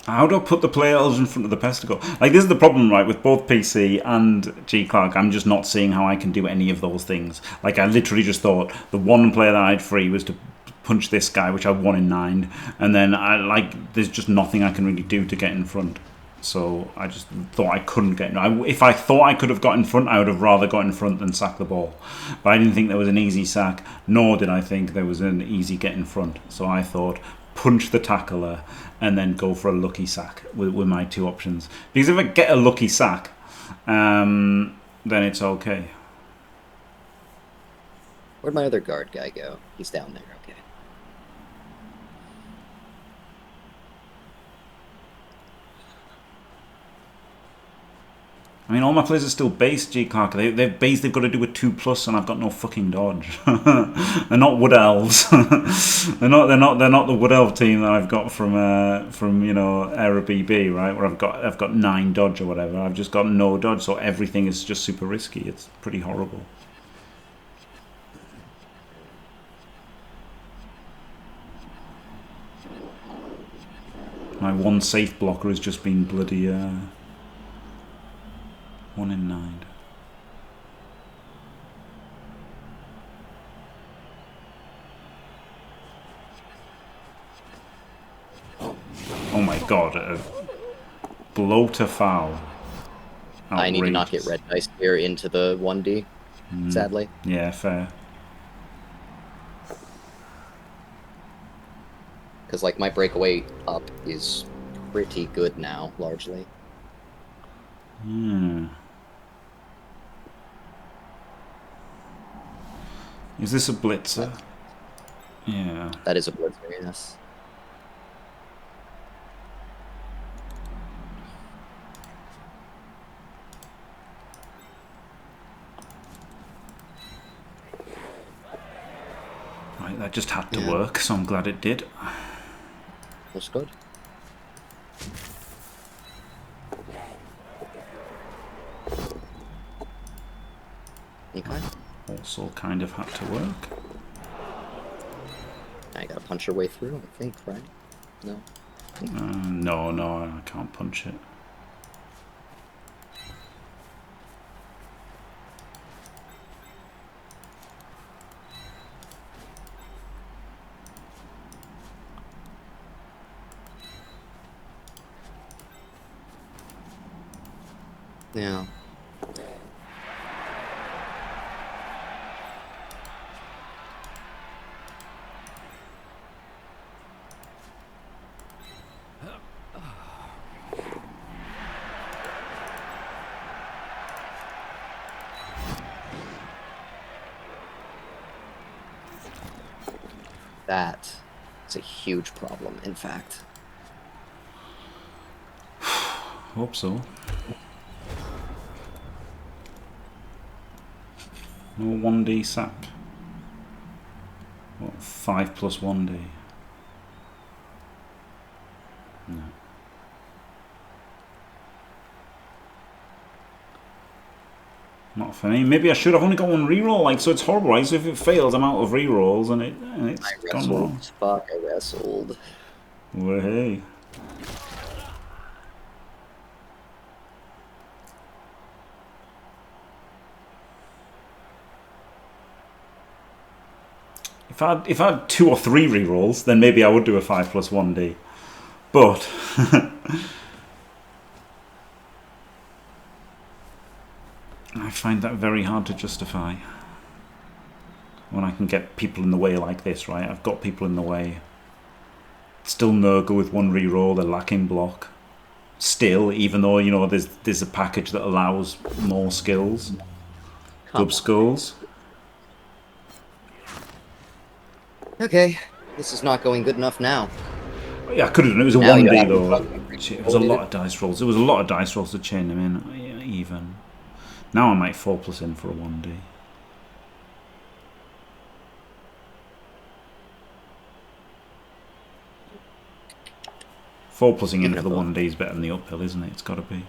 How do I put the play elves in front of the pesticle? Like, this is the problem, right, with both PC and G Clark. I'm just not seeing how I can do any of those things. Like, I literally just thought the one player that I had free was to punch this guy, which I won in 9. And then, there's just nothing I can really do to get in front. So I just thought I couldn't get in. If I thought I could have got in front, I would have rather got in front than sack the ball. But I didn't think there was an easy sack, nor did I think there was an easy get in front. So I thought, punch the tackler and then go for a lucky sack with my 2 options. Because if I get a lucky sack, then it's okay. Where'd my other guard guy go? He's down there, okay. I mean, all my players are still base, G Clark. They're base. They've got to do a 2+, and I've got no fucking dodge. They're not wood elves. they're not the wood elf team that I've got from Era BB, right? Where I've got 9 dodge or whatever. I've just got no dodge, so everything is just super risky. It's pretty horrible. My one safe blocker has just been bloody 1 in 9. Oh my god, a bloater foul. Outrageous. I need to not get red dice here into the 1D, sadly. Yeah, fair. Because, like, my breakaway up is pretty good now, largely. Is this a blitzer? Yeah. That is a blitzer, yes. Right, that just had to work, so I'm glad it did. Looks good. Okay. Also kind of had to work. Now you gotta punch your way through, I think, right? No? No, I can't punch it. Yeah. That is a huge problem, in fact. Hope so. No 1D sack. What, 5 plus 1D? No. Not for me. Maybe I should. I've only got 1 reroll, like, so it's horrible, right? So if it fails, I'm out of rerolls, and it's gone wrong. Fuck, I wrestled. Well, hey. If I had 2 or 3 rerolls, then maybe I would do a 5 plus 1D. But I find that very hard to justify when I can get people in the way like this, right? I've got people in the way. Still Nurgle with 1 reroll, they're lacking block. Still, even though, you know, there's a package that allows more skills. Dub skulls. Okay, this is not going good enough now. Yeah, I could have done it. It was a Now 1D though. Shit, it was a lot of dice rolls. It was a lot of dice rolls to chain them in, even. Now I might 4 plus in for a 1D. 4 plussing in for the 1D is better than the uphill, isn't it? It's got to be.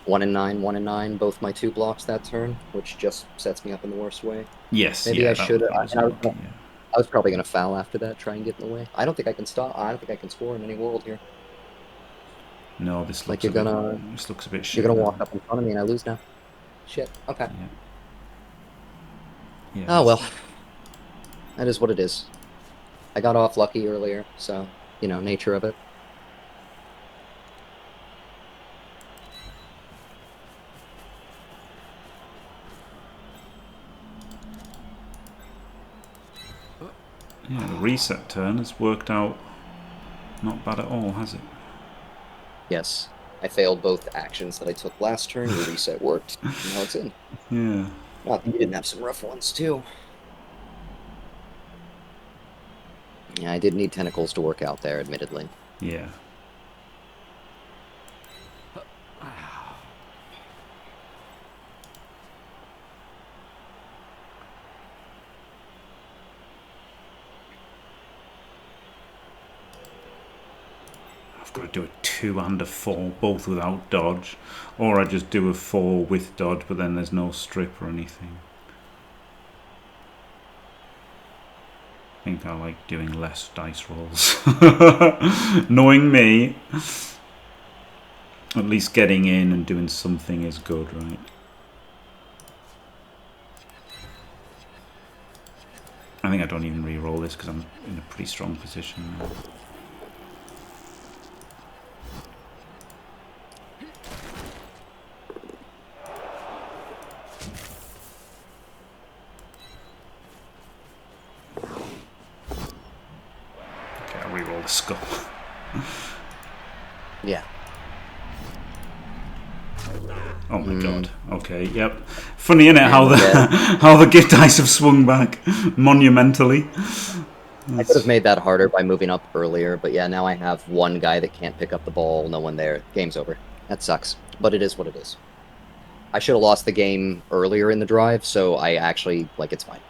1 and 9, 1 and 9, both my 2 blocks that turn, which just sets me up in the worst way. Yes, maybe yeah, I should. I was probably gonna foul after that, try and get in the way. I don't think I can stop. I don't think I can score in any world here. No, this looks like you're gonna. This looks a bit shit. You're gonna walk up in front of me and I lose now. Shit. Okay. Yeah. Oh well. That is what it is. I got off lucky earlier, so you know, nature of it. Yeah, the reset turn has worked out not bad at all, has it? Yes. I failed both actions that I took last turn. Your reset worked. And now it's in. Yeah. Well, you didn't have some rough ones, too. Yeah, I did need tentacles to work out there, admittedly. Yeah. got to do a 2 and a 4, both without dodge. Or I just do a 4 with dodge, but then there's no strip or anything. I think I like doing less dice rolls. Knowing me, at least getting in and doing something is good, right? I think I don't even re-roll this because I'm in a pretty strong position now. Okay, I'll re-roll the skull. Yeah. Oh my god. Okay, yep. Funny, isn't it, how the how the gift dice have swung back monumentally. I could have made that harder by moving up earlier, but yeah, now I have one guy that can't pick up the ball, no one there. Game's over. That sucks. But it is what it is. I should have lost the game earlier in the drive, so I actually, like, it's fine.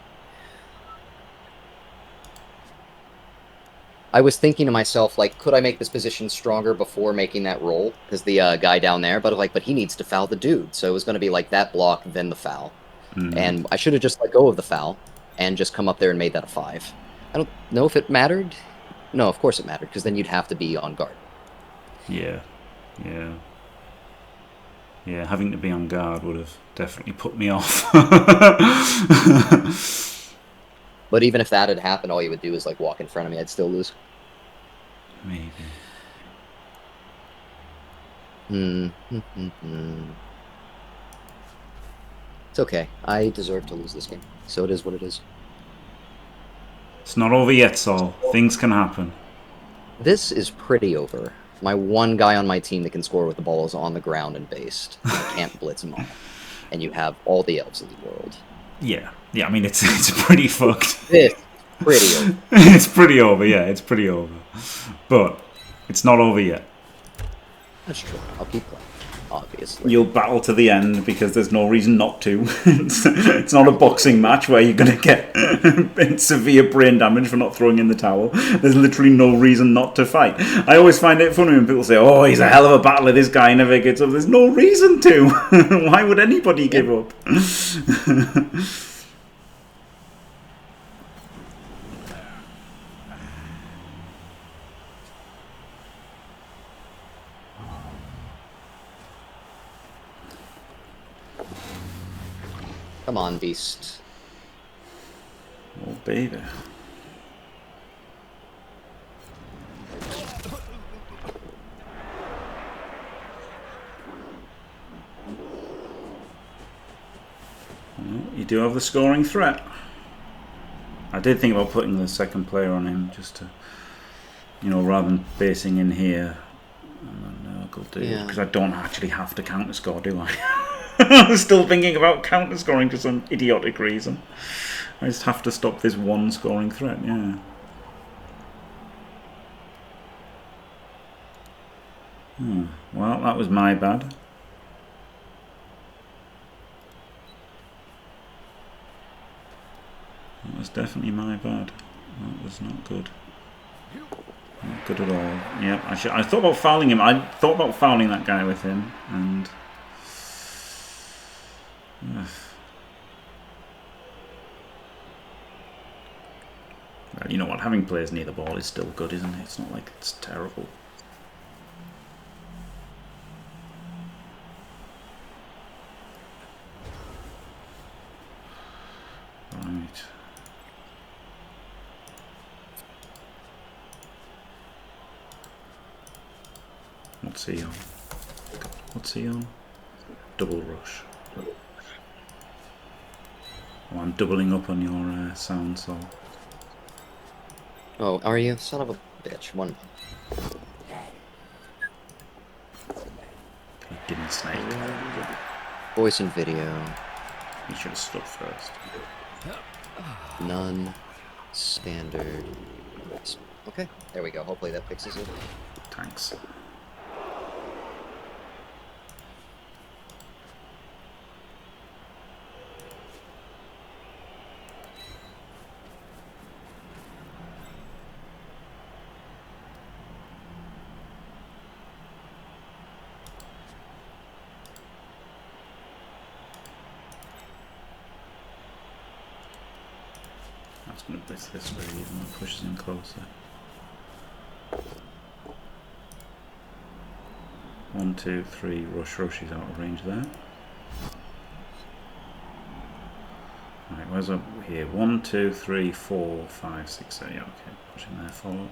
I was thinking to myself, like, could I make this position stronger before making that roll? Because the guy down there, but he needs to foul the dude. So it was going to be like that block, then the foul. And I should have just let go of the foul and just come up there and made that a 5. I don't know if it mattered. No, of course it mattered, because then you'd have to be on guard. Yeah, yeah. Yeah, having to be on guard would have definitely put me off. But even if that had happened, all you would do is, like, walk in front of me. I'd still lose. Maybe. It's okay. I deserve to lose this game. So it is what it is. It's not over yet, Saul. Things can happen. This is pretty over. My one guy on my team that can score with the ball is on the ground and based. I can't blitz him off. And you have all the elves in the world. Yeah. Yeah, I mean, it's pretty fucked. This is pretty over. It's pretty over, yeah. It's pretty over. But it's not over yet. That's true. I'll keep playing, obviously. You'll battle to the end because there's no reason not to. It's not a boxing match where you're going to get severe brain damage for not throwing in the towel. There's literally no reason not to fight. I always find it funny when people say, oh, he's a hell of a battler, this guy never gets up. There's no reason to. Why would anybody give up? Come on, beast. Oh, baby. Well, you do have the scoring threat. I did think about putting the second player on him just to, you know, rather than basing in here. Nurgle dude, because I don't actually have to counter score, do I? I'm still thinking about counter scoring for some idiotic reason. I just have to stop this one scoring threat, yeah. Well, that was my bad. That was definitely my bad. That was not good. Not good at all. Yeah, I thought about fouling him. I thought about fouling that guy with him, and well, you know what? Having players near the ball is still good, isn't it? It's not like it's terrible. Right. What's he on? What's he on? Double rush. Oh, I'm doubling up on your sound, so. Oh, are you? Son of a bitch. One. He didn't snake. Voice and video. He should have stood first. None. Standard. Okay, there we go. Hopefully that fixes it. Thanks. move this way, even though it pushes in closer. 1, 2, 3, rush, is out of range there. Right, where's up here? 1, 2, 3, 4, 5, 6, 7. Yeah, okay. Pushing there, follow.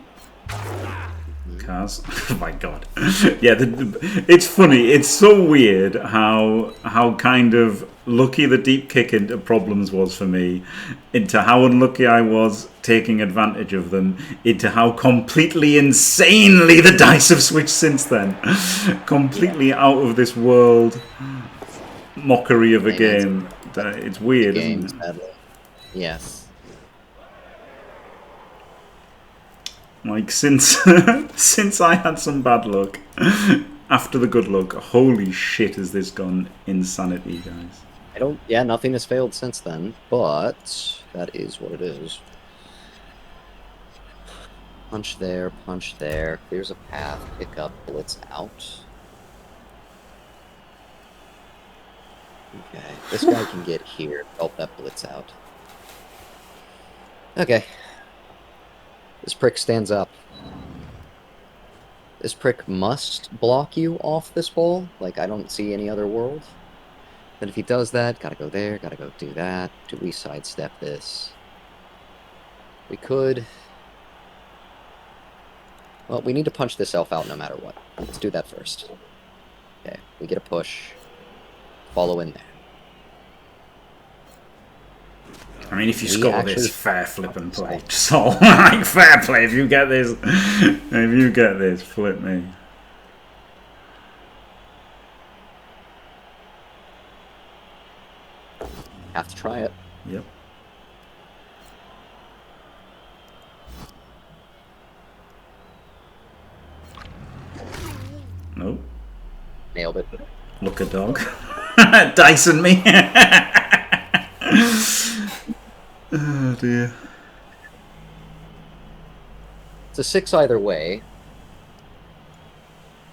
Cars. Oh my god. Yeah, it's funny. It's so weird how kind of lucky the deep kick into problems was for me, into how unlucky I was taking advantage of them, into how completely insanely the dice have switched since then. Completely out of this world mockery of a game. It's weird, isn't it? Yes. Like, since since I had some bad luck, after the good luck, holy shit has this gone insanity, guys. Nothing has failed since then, but that is what it is. Punch there, clears a path, pick up, blitz out. Okay, this guy can get here, help that blitz out. Okay. This prick stands up. This prick must block you off this ball. Like, I don't see any other world. But if he does that, gotta go there, gotta go do that. Do we sidestep this? We could. Well, we need to punch this elf out no matter what. Let's do that first. Okay, we get a push. Follow in there. I mean, if you score this, fair flipping play. So, like, fair play. If you get this, flip me. Have to try it. Yep. Nope. Nailed it. Look a dog. Dyson me. Oh dear. It's a 6 either way.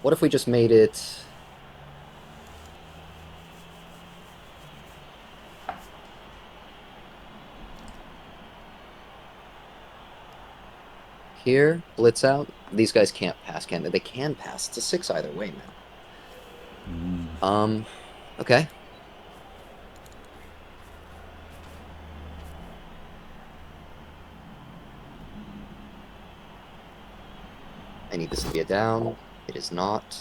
What if we just made it... Here, blitz out. These guys can't pass, can they? They can pass. It's a 6 either way, man. Okay. I need this to be a down. It is not.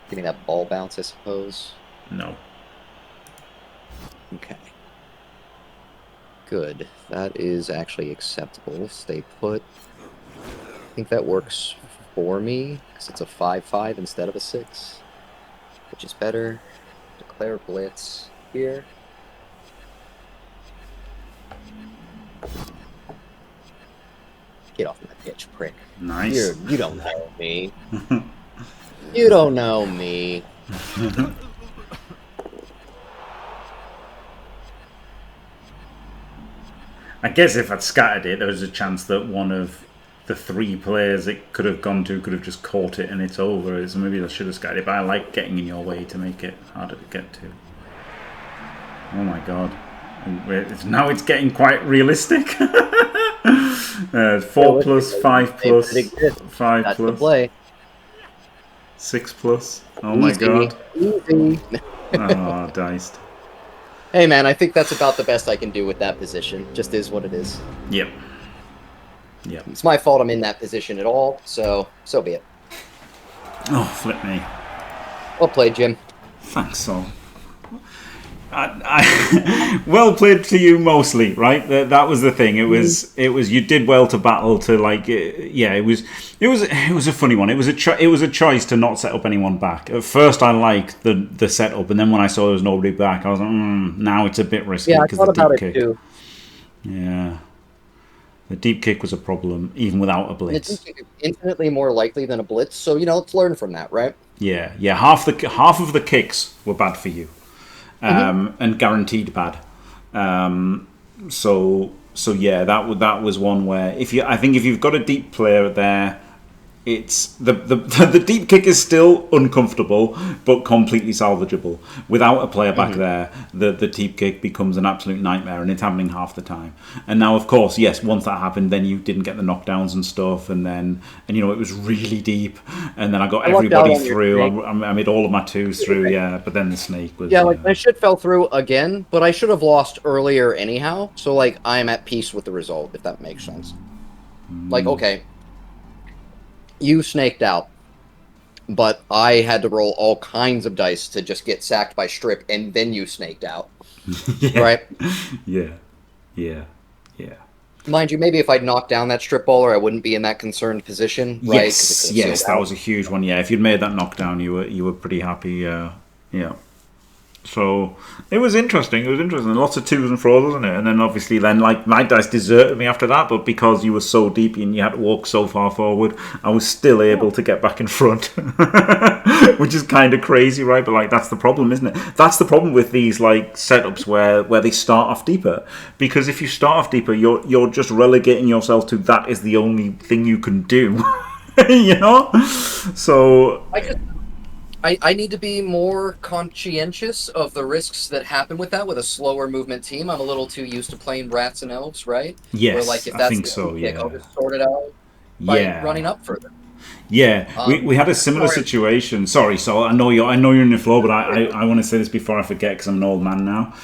Give me that ball bounce, I suppose. No. Okay. Good. That is actually acceptable. Stay put. I think that works for me, because it's a 5-5 instead of a 6. Which is better. Declare blitz here. Get off my pitch, prick. Nice. You don't know me. You don't know me. I guess if I'd scattered it, there was a chance that one of the 3 players it could have gone to could have just caught it and it's over. So maybe I should have scattered it, but I like getting in your way to make it harder to get to. Oh my god. Now it's getting quite realistic. 4 plus, 5 plus, 5 That's plus, the play. 6 plus. Oh my god. Easy. Oh, diced. Hey man, I think that's about the best I can do with that position. Just is what it is. Yep. Yep. It's my fault I'm in that position at all, so be it. Oh, flip me. Well played, Jim. Thanks, Sol. Well played to you mostly, right? That was the thing. It was you did well to battle to like yeah. It was a funny one. It was a choice to not set up anyone back. At first, I liked the setup, and then when I saw there was nobody back, I was like, now it's a bit risky. Yeah, I thought about it too. Yeah, the deep kick was a problem even without a blitz. It's infinitely more likely than a blitz, so let's learn from that, right? Yeah. Half of the kicks were bad for you. And guaranteed bad. So yeah, that was one where I think if you've got a deep player there, it's the deep kick is still uncomfortable, but completely salvageable. Without a player back there, the deep kick becomes an absolute nightmare, and it's happening half the time. And now, of course, yes, once that happened, then you didn't get the knockdowns and stuff, and you know, it was really deep, and then I got everybody through. I made all of my twos through, yeah. But then the snake was my shit fell through again, but I should have lost earlier anyhow. So like, I'm at peace with the result, if that makes sense. Like, okay. You snaked out, but I had to roll all kinds of dice to just get sacked by strip, and then you snaked out. Right? Yeah. Mind you, maybe if I'd knocked down that strip baller, I wouldn't be in that concerned position, right? Yes, that was a huge one. Yeah, if you'd made that knockdown, you were pretty happy. Yeah. So it was interesting. Lots of twos and throws, wasn't it? And then obviously, like my dice deserted me after that. But because you were so deep and you had to walk so far forward, I was still able to get back in front, which is kind of crazy, right? But like that's the problem, isn't it? That's the problem with these like setups where they start off deeper. Because if you start off deeper, you're just relegating yourself to that is the only thing you can do, you know. So. I need to be more conscientious of the risks that happen with that with a slower movement team. I'm a little too used to playing rats and elves, right? Yes, where, like, if that's I think so, yeah. I'll just sort it out by running up further. Yeah, we had a similar situation. Sorry, Sol. I know you're in the flow, but I want to say this before I forget because I'm an old man now.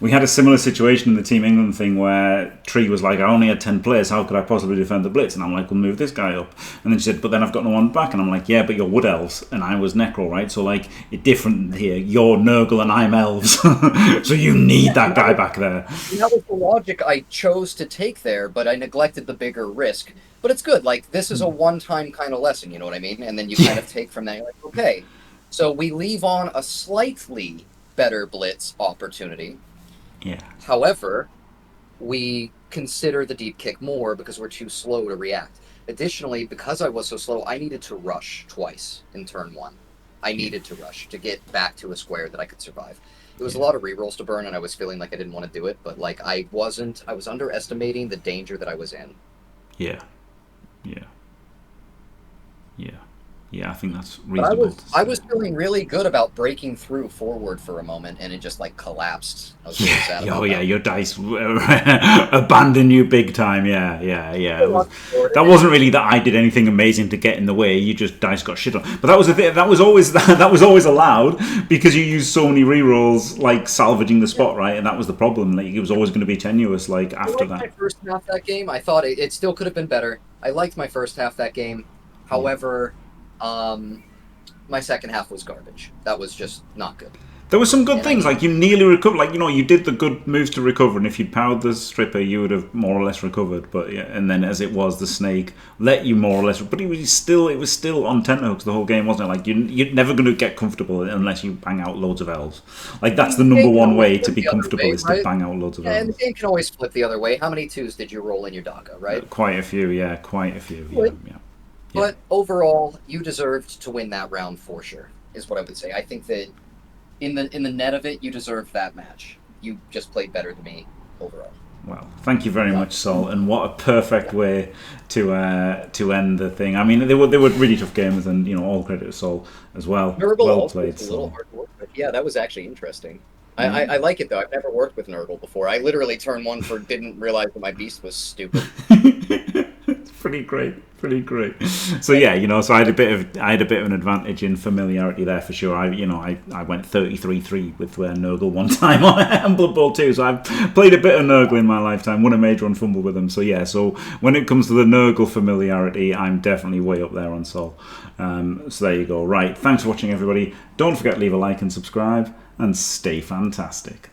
We had a similar situation in the Team England thing where Tree was like, I only had 10 players. How could I possibly defend the blitz? And I'm like, we'll move this guy up. And then she said, but then I've got no one back. And I'm like, yeah, but you're wood elves and I was necro, right? So like, it's different here. You're Nurgle and I'm elves, so you need that guy back there. That was the logic I chose to take there, but I neglected the bigger risk. But it's good. Like, this is a one-time kind of lesson, you know what I mean? And then you kind of take from that, you're like, okay, so we leave on a slightly better blitz opportunity. Yeah. However, we consider the deep kick more because we're too slow to react. Additionally, because I was so slow, I needed to rush twice in turn one. I needed to rush to get back to a square that I could survive. It was a lot of rerolls to burn, and I was feeling like I didn't want to do it, but like I was underestimating the danger that I was in. Yeah. I think that's reasonable. I was feeling really good about breaking through forward for a moment, and it just like collapsed. I was really sad about that. Your dice abandoned you big time. Yeah. That wasn't really that I did anything amazing to get in the way. You just dice got shit on. But that was the thing. That was always allowed because you used so many rerolls, like salvaging the spot, right? And that was the problem. Like it was always going to be tenuous. Like after that. My first half that game, I thought it still could have been better. I liked my first half that game. However, my second half was garbage. That was just not good. There were some good things, like you nearly recovered. Like, you know, you did the good moves to recover, and if you'd powered the stripper, you would have more or less recovered. But yeah, and then as it was, the snake let you more or less. But it was still on tenterhooks the whole game, wasn't it? Like you're never going to get comfortable unless you bang out loads of elves. Like that's the number one way to be comfortable is to bang out loads of elves. And the game can always flip the other way. How many twos did you roll in your DACA, right? Quite a few, yeah. Yeah. But overall, you deserved to win that round for sure, is what I would say. I think that in the net of it, you deserved that match. You just played better than me overall. Well, thank you very much, Sol, and what a perfect way to end the thing. I mean, they were really tough games, and you know, all credit to Sol as well. Nurgle well played, was a little hard to work with. Yeah, that was actually interesting. I like it though. I've never worked with Nurgle before. I literally turned one for didn't realize that my beast was stupid. It's pretty great. So yeah, you know, so I had a bit of an advantage in familiarity there for sure. I went 33-3 with Nurgle one time on Blood Bowl 2, so I've played a bit of Nurgle in my lifetime. Won a major on Fumble with them. So yeah, so when it comes to the Nurgle familiarity, I'm definitely way up there on Sol. So there you go. Right, thanks for watching, everybody. Don't forget to leave a like and subscribe, and stay fantastic.